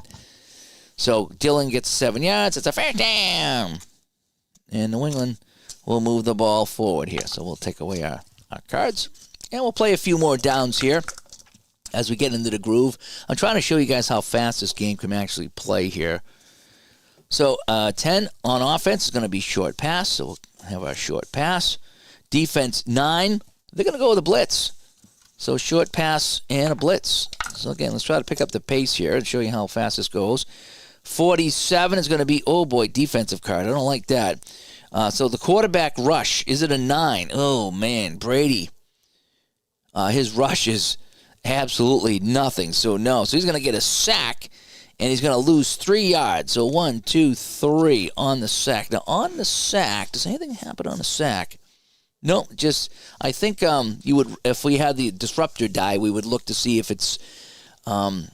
So Dillon gets 7 yards. It's a first down. And New England will move the ball forward here. So we'll take away our cards. And we'll play a few more downs here as we get into the groove. I'm trying to show you guys how fast this game can actually play here. So 10 on offense is going to be short pass. So we'll have our short pass. Defense 9. They're going to go with a blitz. So short pass and a blitz. So again, let's try to pick up the pace here and show you how fast this goes. 47 is going to be, oh boy, defensive card. I don't like that. So the quarterback rush, is it a 9? Oh man, Brady. His rush is absolutely nothing. So no. So he's going to get a sack, and he's going to lose 3 yards. So 1, 2, 3 on the sack. Now on the sack, does anything happen on the sack? No, just I think you would, if we had the disruptor die, we would look to see if it's on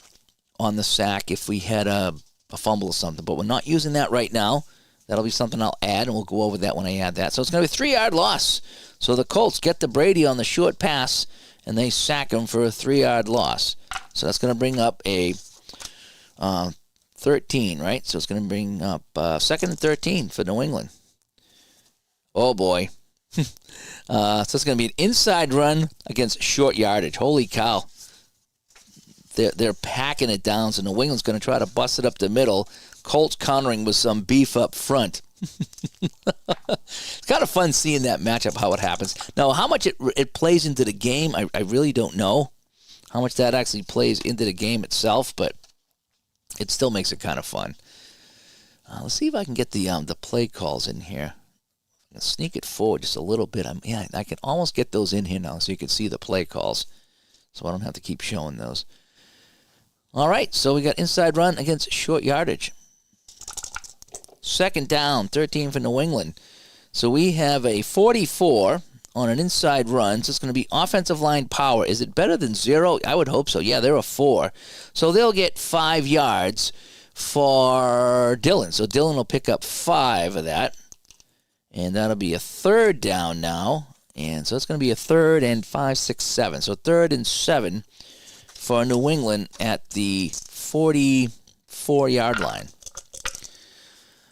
the sack, if we had a fumble or something. But we're not using that right now. That'll be something I'll add, and we'll go over that when I add that. So it's going to be a 3-yard loss. So the Colts get to Brady on the short pass, and they sack him for a 3-yard loss. So that's going to bring up a 13, right? So it's going to bring up 2nd and 13 for New England. Oh, boy. So it's going to be an inside run against short yardage. Holy cow. They're packing it down, so New England's going to try to bust it up the middle. Colts countering with some beef up front. It's kind of fun seeing that matchup, how it happens. Now, how much it plays into the game, I really don't know how much that actually plays into the game itself, but it still makes it kind of fun. Let's see if I can get the play calls in here. Sneak it forward just a little bit. I can almost get those in here now so you can see the play calls, so I don't have to keep showing those. All right, so we got inside run against short yardage. 2nd down, 13 for New England. So we have a 44 on an inside run. So it's going to be offensive line power. Is it better than 0? I would hope so. Yeah, they're a 4. So they'll get 5 yards for Dillon. So Dillon will pick up 5 of that. And that'll be a 3rd down now. And so it's going to be a 3rd and 5, 6, 7. So 3rd and 7 for New England at the 44-yard line.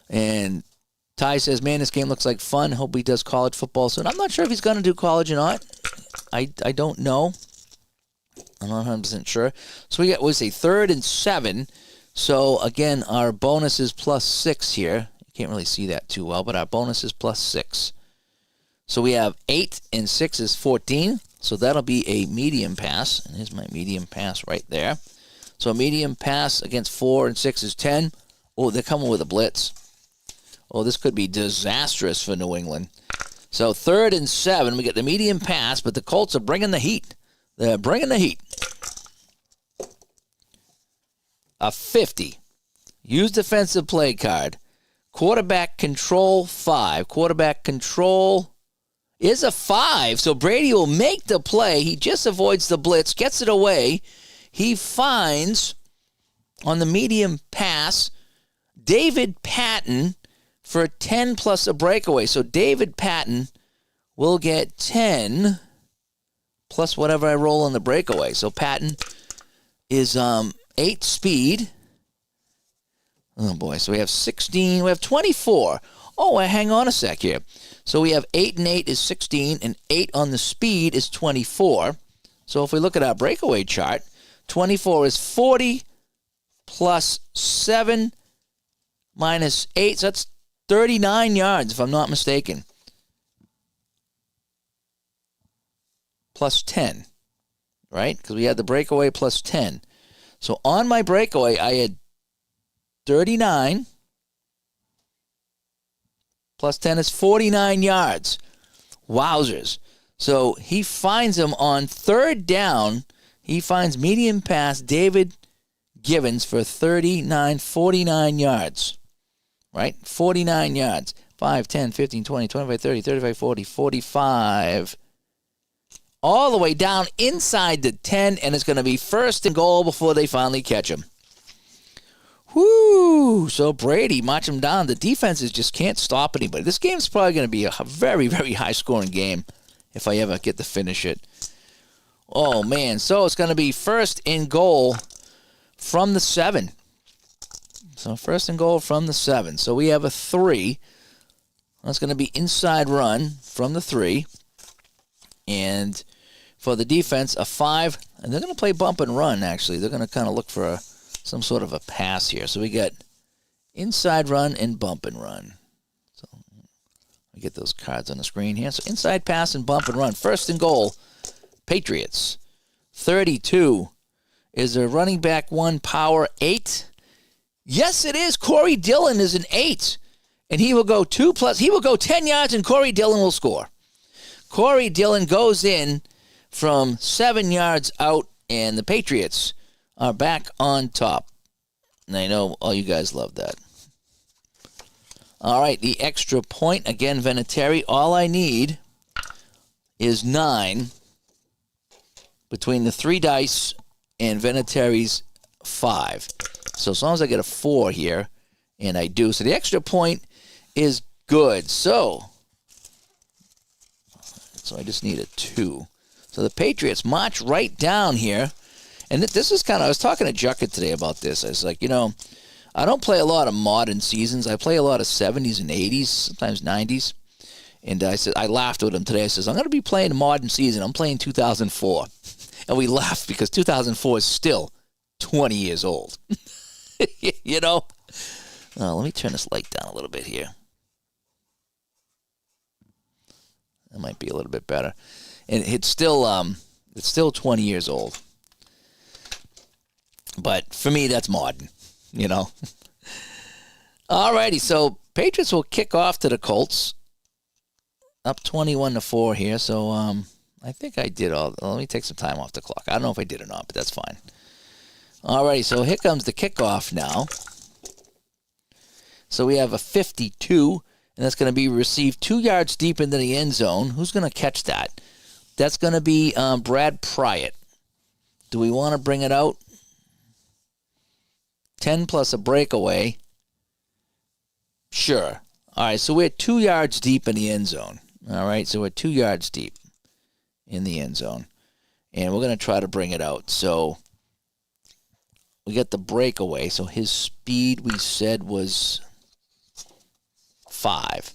And Ty says, man, this game looks like fun. Hope he does college football soon. I'm not sure if he's going to do college or not. I don't know. I'm not 100% sure. So we got, we'll say 3rd and 7. So, again, our bonus is plus 6 here. You can't really see that too well, but our bonus is plus 6. So we have 8 and 6 is 14. So that'll be a medium pass. And here's my medium pass right there. So a medium pass against 4 and 6 is 10. Oh, they're coming with a blitz. Oh, this could be disastrous for New England. So 3rd and 7, we get the medium pass, but the Colts are bringing the heat. They're bringing the heat. A 50. Use defensive play card. Quarterback control 5. Quarterback control is a 5. So Brady will make the play. He just avoids the blitz, gets it away. He finds on the medium pass David Patton for 10 plus a breakaway. So David Patton will get 10 plus whatever I roll on the breakaway. So Patton is 8 speed. Oh boy, so we have 16, we have 24. Oh, hang on a sec here. So we have 8 and 8 is 16, and 8 on the speed is 24. So if we look at our breakaway chart, 24 is 40 plus 7 minus 8. So that's 39 yards, if I'm not mistaken. Plus 10, right? Because we had the breakaway plus 10. So on my breakaway, I had 39 plus 10 is 49 yards. Wowzers. So he finds him on 3rd down. He finds medium pass David Givens for 49 yards. Right? 49 yards. 5, 10, 15, 20, 25, 30, 35, 40, 45. All the way down inside the 10, and it's going to be 1st and goal before they finally catch him. Whoo! So Brady march him down. The defenses just can't stop anybody. This game's probably going to be a very, very high-scoring game if I ever get to finish it. Oh, man. So it's going to be 1st and goal from the 7. So first and goal from the 7. So we have a 3. That's going to be inside run from the 3. And for the defense, a 5. And they're going to play bump and run, actually. They're going to kind of look for some sort of a pass here. So we got inside run and bump and run. So we get those cards on the screen here. So inside pass and bump and run. First and goal, Patriots. 32. Is there running back 1 power 8? Yes, it is. Corey Dillon is an 8. And he will go 2 plus. He will go 10 yards and Corey Dillon will score. Corey Dillon goes in from 7 yards out, and the Patriots are back on top. And I know all you guys love that. All right, the extra point. Again, Vinatieri, all I need is 9 between the 3 dice and Vinatieri's 5. So as long as I get a 4 here, and I do. So the extra point is good. So I just need a 2. So the Patriots march right down here. And this is kind of, I was talking to Juckett today about this. I was like, I don't play a lot of modern seasons. I play a lot of 70s and 80s, sometimes 90s. And I laughed with him today. I says, I'm going to be playing a modern season. I'm playing 2004. And we laughed because 2004 is still 20 years old. Let me turn this light down a little bit here. That might be a little bit better. And it's still 20 years old. But for me, that's modern, Alrighty, so Patriots will kick off to the Colts. Up 21-4 here, so I think I did all. Let me take some time off the clock. I don't know if I did or not, but that's fine. Alrighty, so here comes the kickoff now. So we have a 52, and that's going to be received 2 yards deep into the end zone. Who's going to catch that? That's going to be Brad Pryett. Do we want to bring it out? 10 plus a breakaway. Sure. All right, so we're 2 yards deep in the end zone. All right, so we're 2 yards deep in the end zone. And we're going to try to bring it out. So we got the breakaway. So his speed, we said, was 5.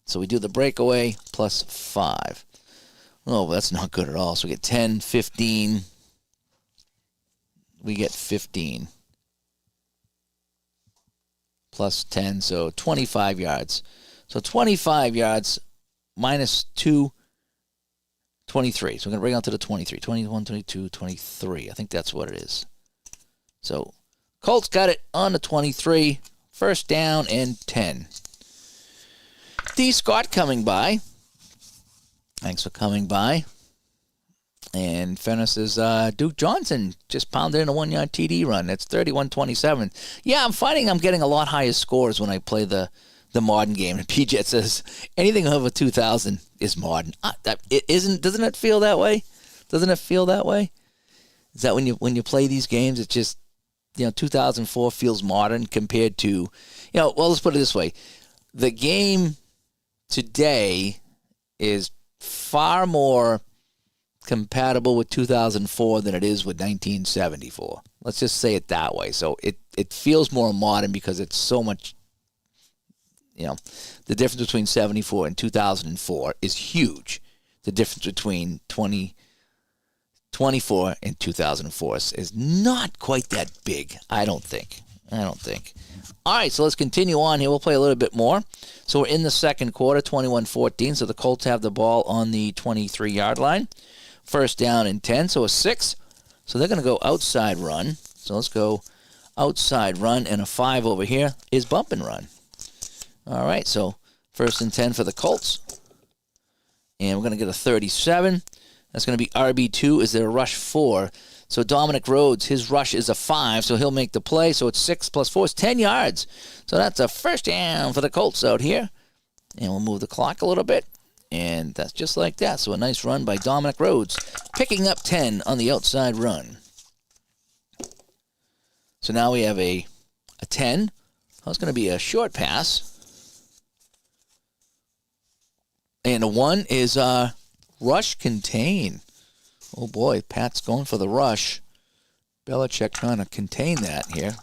So we do the breakaway plus 5. Oh, well, that's not good at all. So we get 10, 15. We get 15. Plus 10, so 25 yards. So 25 yards minus 2, 23. So we're going to bring it out to the 23. 21, 22, 23. I think that's what it is. So Colts got it on the 23. First down and 10. D. Scott coming by. Thanks for coming by. And Fenner says, Duke Johnson just pounded in a 1-yard TD run. That's 31-27. Yeah, I'm finding I'm getting a lot higher scores when I play the modern game. And PJ says, anything over 2,000 is modern. Doesn't it feel that way? Doesn't it feel that way? Is that when you play these games, it's just, 2004 feels modern compared to, well, let's put it this way. The game today is far more compatible with 2004 than it is with 1974. Let's just say it that way. So it feels more modern because it's so much, the difference between 74 and 2004 is huge. The difference between 2024 and 2004 is not quite that big, I don't think. All right, so let's continue on here. We'll play a little bit more. So we're in the second quarter, 21-14. So the Colts have the ball on the 23-yard line. First down and 10, so a 6. So they're going to go outside run. So let's go outside run, and a 5 over here is bump and run. All right, so first and 10 for the Colts. And we're going to get a 37. That's going to be RB2. Is there a rush 4? So Dominic Rhodes, his rush is a 5, so he'll make the play. So it's 6 plus 4 is 10 yards. So that's a first down for the Colts out here. And we'll move the clock a little bit. And that's just like that. So a nice run by Dominic Rhodes, picking up 10 on the outside run. So now we have a 10. That's going to be a short pass. And a 1 is rush contain. Oh boy, Pat's going for the rush. Belichick trying to contain that here.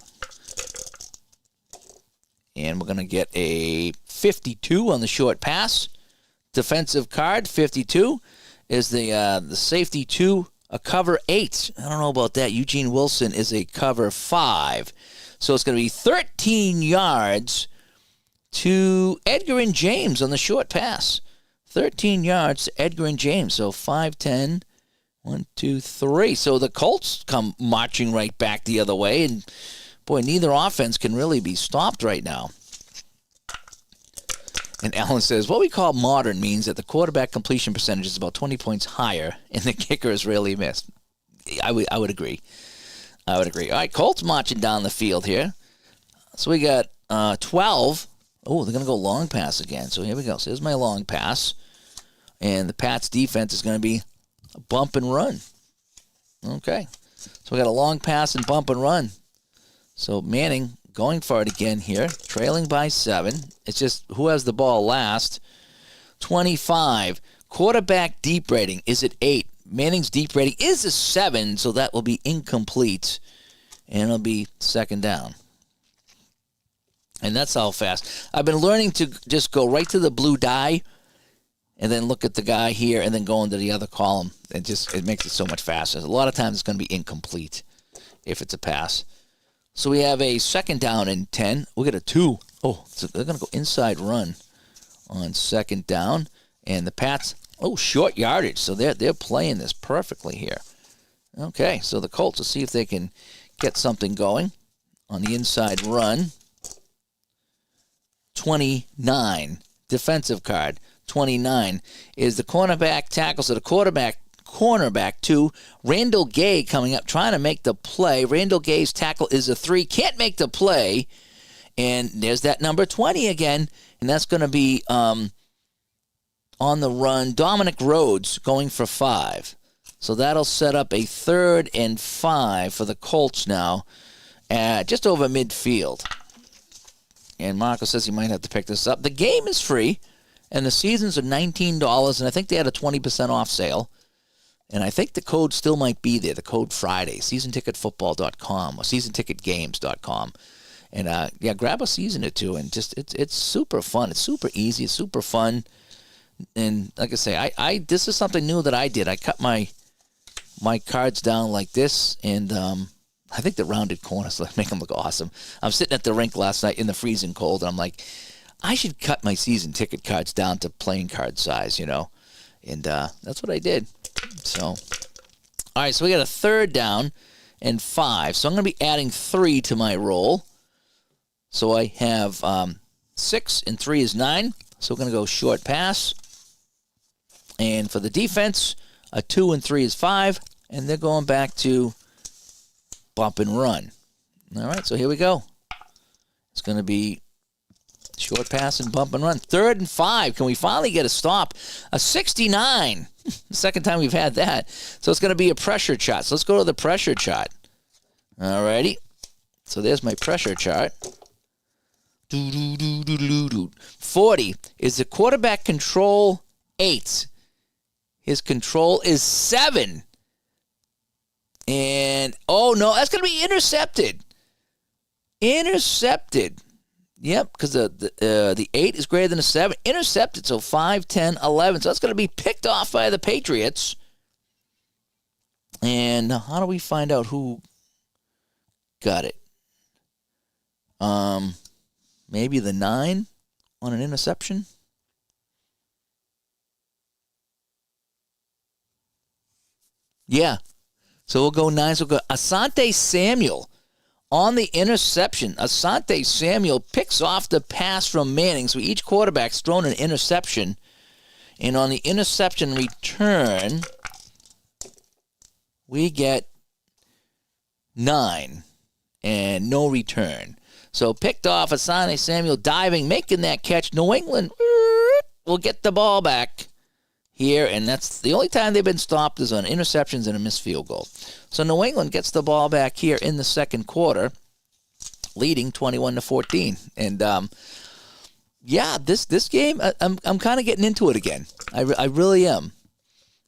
And we're going to get a 52 on the short pass. Defensive card, 52, is the safety 2, a cover 8. I don't know about that. Eugene Wilson is a cover 5. So it's going to be 13 yards to Edgar and James on the short pass. 13 yards to Edgar and James. So 5-10. 1, 2, 3. So the Colts come marching right back the other way. And, boy, neither offense can really be stopped right now. And Alan says, what we call modern means that the quarterback completion percentage is about 20 points higher and the kicker is rarely missed. I would agree. All right, Colts marching down the field here. So we got 12. Oh, they're going to go long pass again. So here we go. So here's my long pass. And the Pats defense is going to be a bump and run. Okay. So we got a long pass and bump and run. So Manning going for it again here, trailing by 7. It's just who has the ball last. 25. Quarterback deep rating is at 8. Manning's deep rating is a 7, so that will be incomplete. And it'll be second down. And that's how fast. I've been learning to just go right to the blue die and then look at the guy here and then go into the other column. It makes it so much faster. A lot of times it's going to be incomplete if it's a pass. So we have a second down and 10. We got a 2. Oh, so they're going to go inside run on second down. And the Pats, short yardage. So they're playing this perfectly here. Okay, so the Colts will see if they can get something going on the inside run. 29, defensive card. 29 is the cornerback tackle. So the cornerback 2, Randall Gay coming up, trying to make the play. Randall Gay's tackle is a 3, can't make the play. And there's that number 20 again, and that's going to be on the run. Dominic Rhodes going for 5. So that'll set up a 3rd and 5 for the Colts now, just over midfield. And Marco says he might have to pick this up. The game is free, and the seasons are $19, and I think they had a 20% off sale. And I think the code still might be there, the code Friday, seasonticketfootball.com or seasonticketgames.com. And, grab a season or two, and just it's super fun. It's super easy. It's super fun. And like I say, I this is something new that I did. I cut my cards down like this, and I think the rounded corners make them look awesome. I'm sitting at the rink last night in the freezing cold, and I'm like, I should cut my season ticket cards down to playing card size, And that's what I did. So, all right, so we got a 3rd down and 5. So I'm going to be adding 3 to my roll. So I have 6 and 3 is 9. So we're going to go short pass. And for the defense, a 2 and 3 is 5. And they're going back to bump and run. All right, so here we go. It's going to be short pass and bump and run. 3rd and 5. Can we finally get a stop? A 69. The second time we've had that. So it's going to be a pressure chart. So let's go to the pressure chart. All righty. So there's my pressure chart. 40 is the quarterback control 8. His control is 7. And, oh, no, that's going to be intercepted. Intercepted. Yep, because the 8 is greater than a 7. Intercepted, so 5, 10, 11. So that's going to be picked off by the Patriots. And how do we find out who got it? Maybe the 9 on an interception? Yeah. So we'll go 9. So we'll go Asante Samuel on the interception. Asante Samuel picks off the pass from Manning. So each quarterback's thrown an interception. And on the interception return, we get 9 and no return. So picked off Asante Samuel diving, making that catch. New England will get the ball back here, and that's the only time they've been stopped is on interceptions and a missed field goal. So New England gets the ball back here in the second quarter, leading 21-14. And this game, I'm kind of getting into it again. I really am.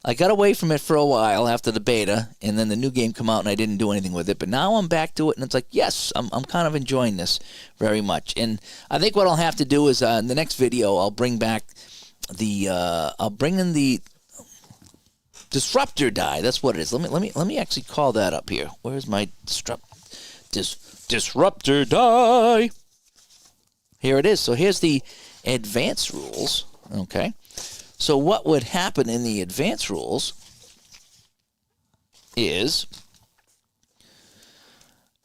I got away from it for a while after the beta, and then the new game come out, and I didn't do anything with it. But now I'm back to it, and it's like, yes, I'm kind of enjoying this very much. And I think what I'll have to do is in the next video, I'll bring back I'll bring in the disruptor die. That's what it is. Let me actually call that up here. Where's my disruptor die? Here it is. So here's the advanced rules. Okay. So what would happen in the advanced rules is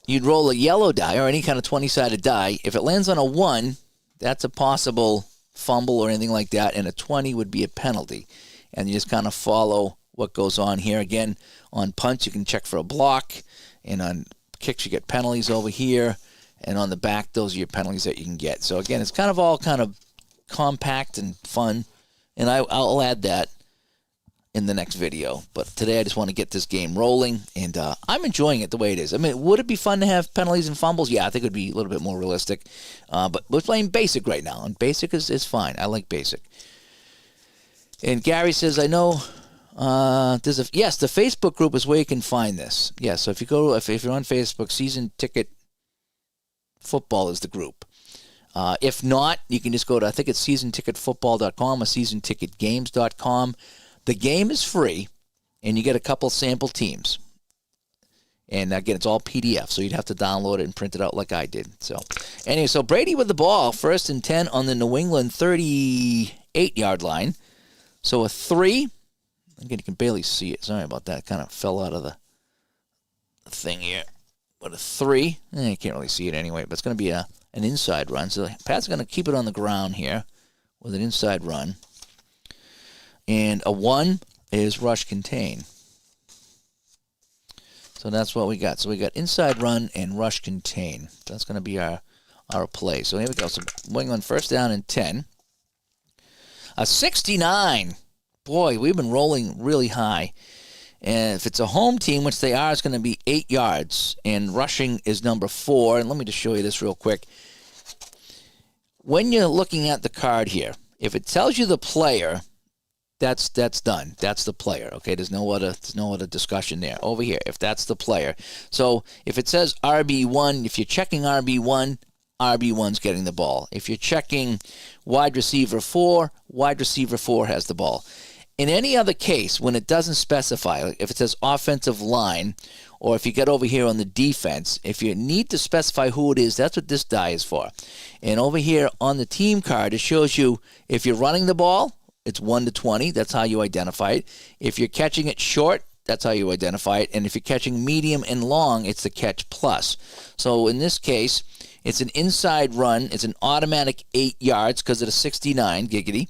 you'd roll a yellow die or any kind of 20-sided die. If it lands on a 1, that's a possible fumble or anything like that, and a 20 would be a penalty. And you just kind of follow what goes on here. Again, on punts, you can check for a block, and on kicks, you get penalties over here, and on the back, those are your penalties that you can get. So again, it's kind of all kind of compact and fun. And I'll add that in the next video. But today I just want to get this game rolling, and I'm enjoying it the way it is. I mean, would it be fun to have penalties and fumbles? Yeah, I think it would be a little bit more realistic. But we're playing basic right now, and basic is fine. I like basic. And Gary says, I know yes, the Facebook group is where you can find this. Yeah, so if you're on Facebook, Season Ticket Football is the group. If not, you can just go to, I think it's seasonticketfootball.com or seasonticketgames.com. The game is free, and you get a couple sample teams. And again, it's all PDF, so you'd have to download it and print it out like I did. So anyway, so Brady with the ball, 1st and 10 on the New England 38-yard line. So a 3. Again, you can barely see it. Sorry about that. It kind of fell out of the thing here. But a 3. You can't really see it anyway, but it's going to be an inside run. So Pat's going to keep it on the ground here with an inside run. And a 1 is rush contain. So that's what we got. So we got inside run and rush contain. That's going to be our play. So here we go. So New England 1st down and 10. A 69. Boy, we've been rolling really high. And if it's a home team, which they are, it's going to be 8 yards. And rushing is number 4. And let me just show you this real quick. When you're looking at the card here, if it tells you the player, that's done. That's the player. Okay, there's no other discussion there. Over here, if that's the player. So if it says RB1, if you're checking RB1, RB1's getting the ball. If you're checking wide receiver 4, wide receiver 4 has the ball. In any other case, when it doesn't specify, like if it says offensive line, or if you get over here on the defense, if you need to specify who it is, that's what this die is for. And over here on the team card, it shows you if you're running the ball, it's 1 to 20. That's how you identify it. If you're catching it short, that's how you identify it. And if you're catching medium and long, it's the catch plus. So in this case, it's an inside run. It's an automatic 8 yards because of the 69, giggity.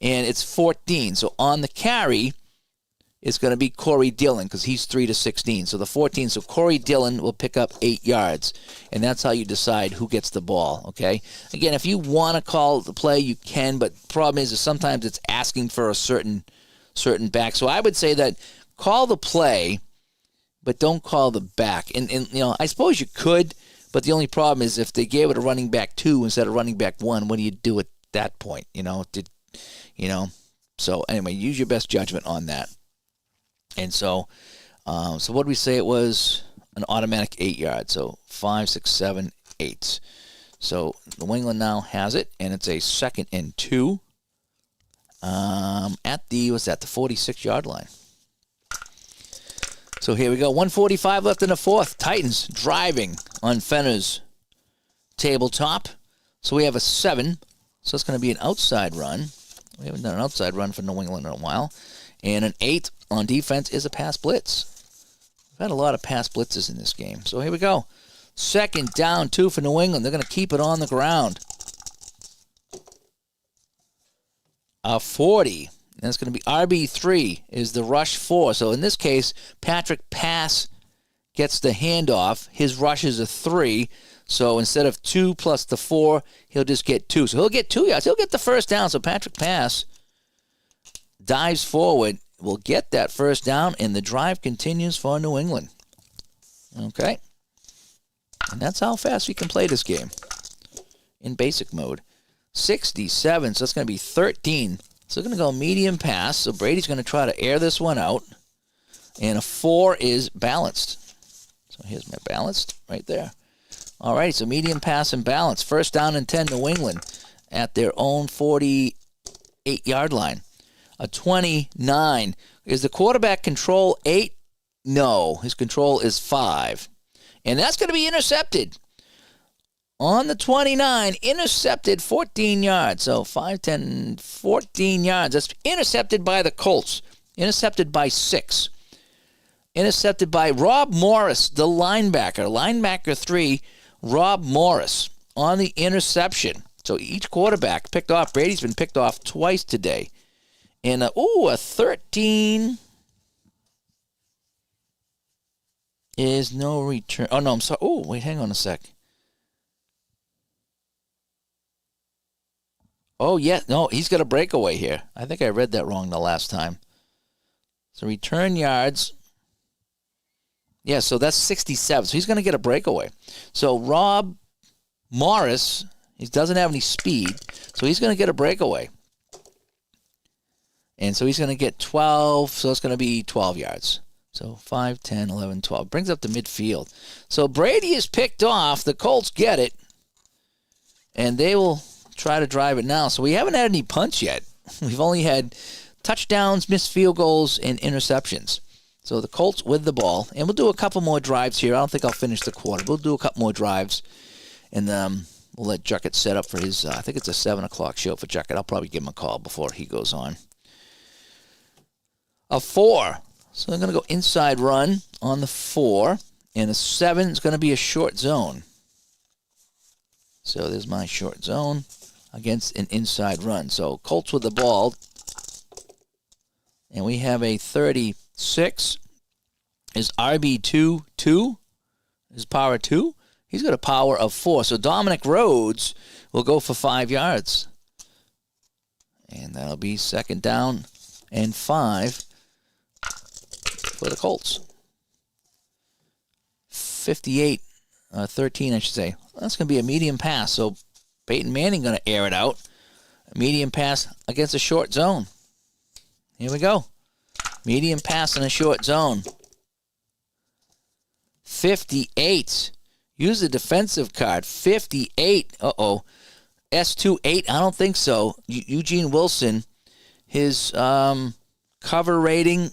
And it's 14. So on the carry, it's going to be Corey Dillon because he's 3 to 16. So the 14. So Corey Dillon will pick up 8 yards. And that's how you decide who gets the ball, okay? Again, if you want to call the play, you can. But the problem is sometimes it's asking for a certain back. So I would say that call the play, but don't call the back. And I suppose you could, but the only problem is if they gave it a running back 2 instead of running back 1, what do you do at that point? So anyway, use your best judgment on that. And so what did we say it was? An automatic 8 yards. So 5, 6, 7, 8. So New England now has it, and it's a 2nd and 2 at the 46-yard line. So here we go. 1:45 left in the 4th. Titans driving on Fenner's tabletop. So we have a 7. So it's going to be an outside run. We haven't done an outside run for New England in a while. And an 8 on defense is a pass blitz. We've had a lot of pass blitzes in this game. So here we go. 2nd down, 2 for New England. They're going to keep it on the ground. A 40. And it's going to be RB3 is the rush 4. So in this case, Patrick Pass gets the handoff. His rush is a 3. So instead of 2 plus the 4, he'll just get 2. So he'll get 2 yards. He'll get the 1st down. So Patrick Pass dives forward, will get that 1st down, and the drive continues for New England. Okay. And that's how fast we can play this game in basic mode. 67, so it's going to be 13-7 So we're going to go medium pass. So Brady's going to try to air this one out. And a 4 is balanced. So here's my balanced right there. All right, so medium pass and balance. First down and 10, New England at their own 48-yard line. A 29. Is the quarterback control 8? No, his control is 5. And that's going to be intercepted. On the 29, intercepted 14 yards. So 5, 10, 14 yards. That's intercepted by the Colts. Intercepted by 6. Intercepted by Rob Morris, the linebacker. Linebacker 3, Rob Morris on the interception. So each quarterback picked off. Brady's been picked off twice today. And, a 13 is no return. Oh, no, I'm sorry. Oh, wait, hang on a sec. Oh, yeah. No, he's got a breakaway here. I think I read that wrong the last time. So return yards. Yeah, so that's 67. So he's going to get a breakaway. So Rob Morris, he doesn't have any speed, so he's going to get a breakaway. And so he's going to get 12, so it's going to be 12 yards. So 5, 10, 11, 12. Brings up the midfield. So Brady is picked off. The Colts get it, and they will try to drive it now. So we haven't had any punts yet. We've only had touchdowns, missed field goals, and interceptions. So the Colts with the ball. And we'll do a couple more drives here. I don't think I'll finish the quarter. We'll do a couple more drives, and we'll let Juckett set up for his, I think it's a 7 o'clock show for Juckett. I'll probably give him a call before he goes on. A 4. So they're going to go inside run on the 4. And a 7 is going to be a short zone. So there's my short zone against an inside run. So Colts with the ball. And we have a 36. Is RB2 2? Is power 2? He's got a power of 4. So Dominic Rhodes will go for 5 yards. And that'll be second down and 5 for the Colts. 13, I should say. That's going to be a medium pass. So Peyton Manning going to air it out. A medium pass against a short zone. Here we go. Medium pass in a short zone. 58. Use the defensive card. 58. Uh-oh. S28. I don't think so. Eugene Wilson, his cover rating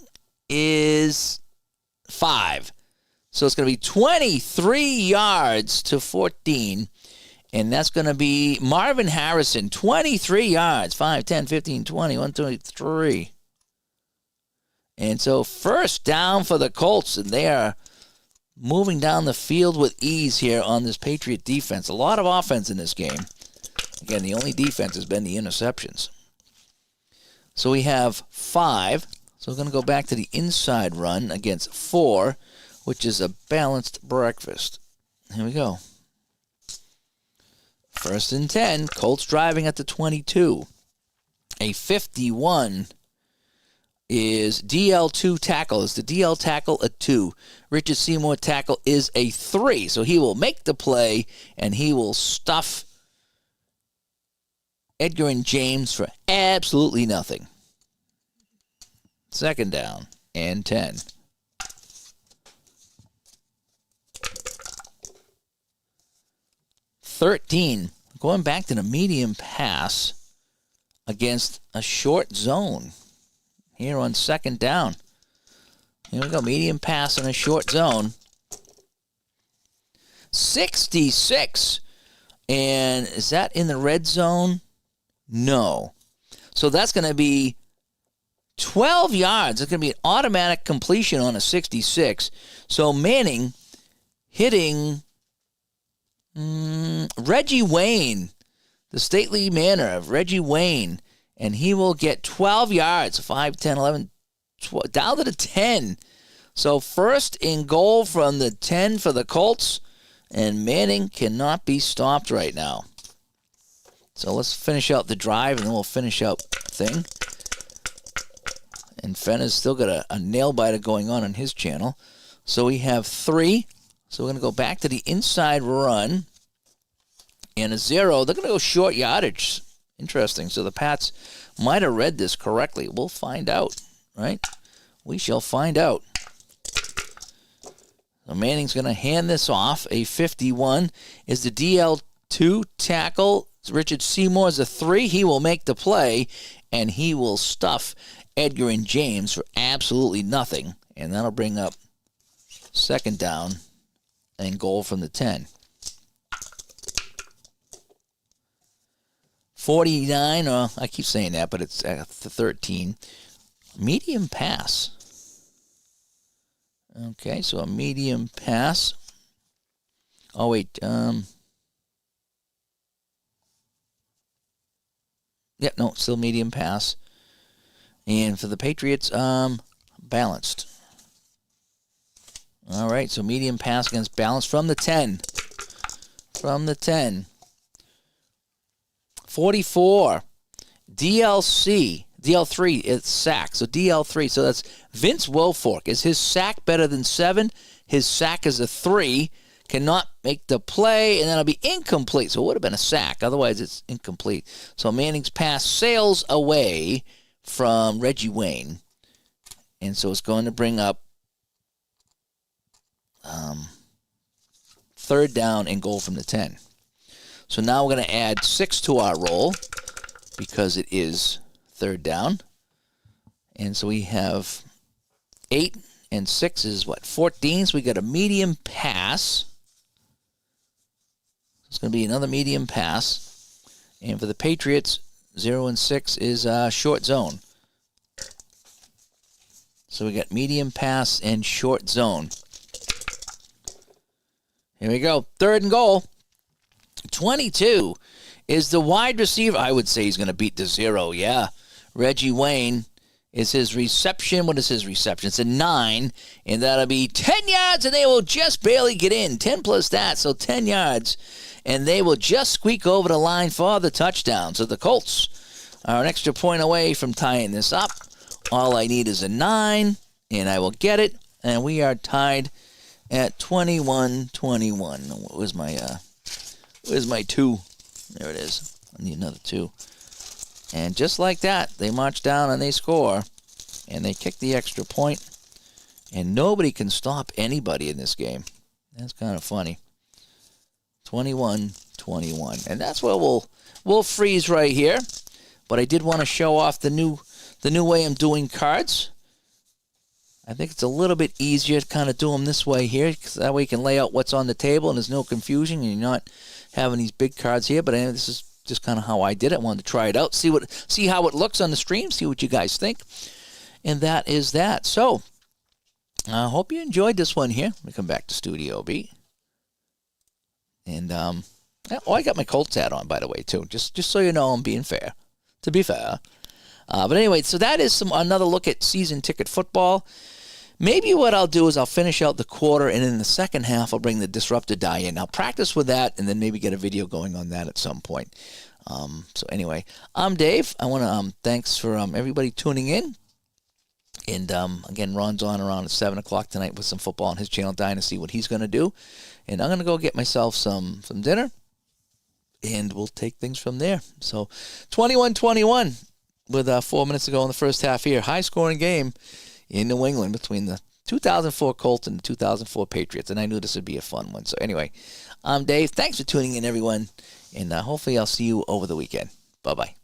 is 5. So it's going to be 23 yards to 14. And that's going to be Marvin Harrison, 23 yards. 5, 10, 15, 20, 1, 2, 3. And so first down for the Colts, and they are moving down the field with ease here on this Patriot defense. A lot of offense in this game. Again, the only defense has been the interceptions. So we have 5. So we're going to go back to the inside run against 4, which is a balanced breakfast. Here we go. First and 10. Colts driving at the 22. A 51 is DL2 tackle. Is the DL tackle a 2? Richard Seymour tackle is a 3. So he will make the play, and he will stuff Edgar and James for absolutely nothing. Second down and 10. Going back to the medium pass against a short zone. Here on second down. Here we go. Medium pass in a short zone. 66. And is that in the red zone? No. So that's going to be 12 yards. It's going to be an automatic completion on a 66. So Manning hitting Reggie Wayne, the stately manner of Reggie Wayne. And he will get 12 yards, 5, 10, 11, 12, down to the 10. So first in goal from the 10 for the Colts, and Manning cannot be stopped right now. So let's finish out the drive, and then we'll finish out the thing. And Fenner's still got a nail-biter going on his channel. So we have 3. So we're going to go back to the inside run. And a 0. They're going to go short yardage. Interesting. So the Pats might have read this correctly. We'll find out, right? We shall find out. So Manning's going to hand this off. A 51 is the DL2 tackle. Richard Seymour is a 3. He will make the play, and he will stuff Edgar and James for absolutely nothing. And that'll bring up second down and goal from the 10. 49, I keep saying that, but it's 13. Medium pass. Okay, so a medium pass. Oh, wait. Yep, no, still medium pass. And for the Patriots, balanced. All right, so medium pass against balanced from the 10. From the 10. 44. DL3, it's sack. So DL3, so that's Vince Wilfork. Is his sack better than 7? His sack is a 3. Cannot make the play, and then it'll be incomplete. So it would have been a sack. Otherwise, it's incomplete. So Manning's pass sails away from Reggie Wayne. And so it's going to bring up third down and goal from the 10. So now we're going to add 6 to our roll because it is third down. And so we have 8 and 6 is what? 14. So we got a medium pass. It's going to be another medium pass. And for the Patriots, 0 and 6 is short zone. So we got medium pass and short zone. Here we go. Third and goal. 22 is the wide receiver. I would say he's going to beat the 0, yeah. Reggie Wayne is his reception. What is his reception? It's a 9, and that'll be 10 yards, and they will just barely get in. 10 plus that, so 10 yards, and they will just squeak over the line for the touchdown. So the Colts are an extra point away from tying this up. All I need is a 9, and I will get it, and we are tied at 21-21. Where's my 2? There it is. I need another 2. And just like that, they march down and they score. And they kick the extra point. And nobody can stop anybody in this game. That's kind of funny. 21-21. And that's where we'll freeze right here. But I did want to show off the new way I'm doing cards. I think it's a little bit easier to kind of do them this way here, because that way you can lay out what's on the table and there's no confusion and you're not having these big cards here. But this is just kind of how I did it. I wanted to try it out, see how it looks on the stream, see what you guys think. And that is that. So I hope you enjoyed this one here. Let me come back to Studio B. And I got my Colts hat on, by the way, too. Just so you know, I'm being fair. To be fair. But anyway, so that is another look at season ticket football. Maybe what I'll do is I'll finish out the quarter, and in the second half, I'll bring the disruptor die in. I'll practice with that, and then maybe get a video going on that at some point. So anyway, I'm Dave. I want to thanks for everybody tuning in. And again, Ron's on around at 7 o'clock tonight with some football on his channel, Dynasty, what he's going to do. And I'm going to go get myself some dinner, and we'll take things from there. So 21-21 with 4 minutes to go in the first half here. High-scoring game in New England between the 2004 Colts and the 2004 Patriots. And I knew this would be a fun one. So anyway, I'm Dave. Thanks for tuning in, everyone. And hopefully I'll see you over the weekend. Bye-bye.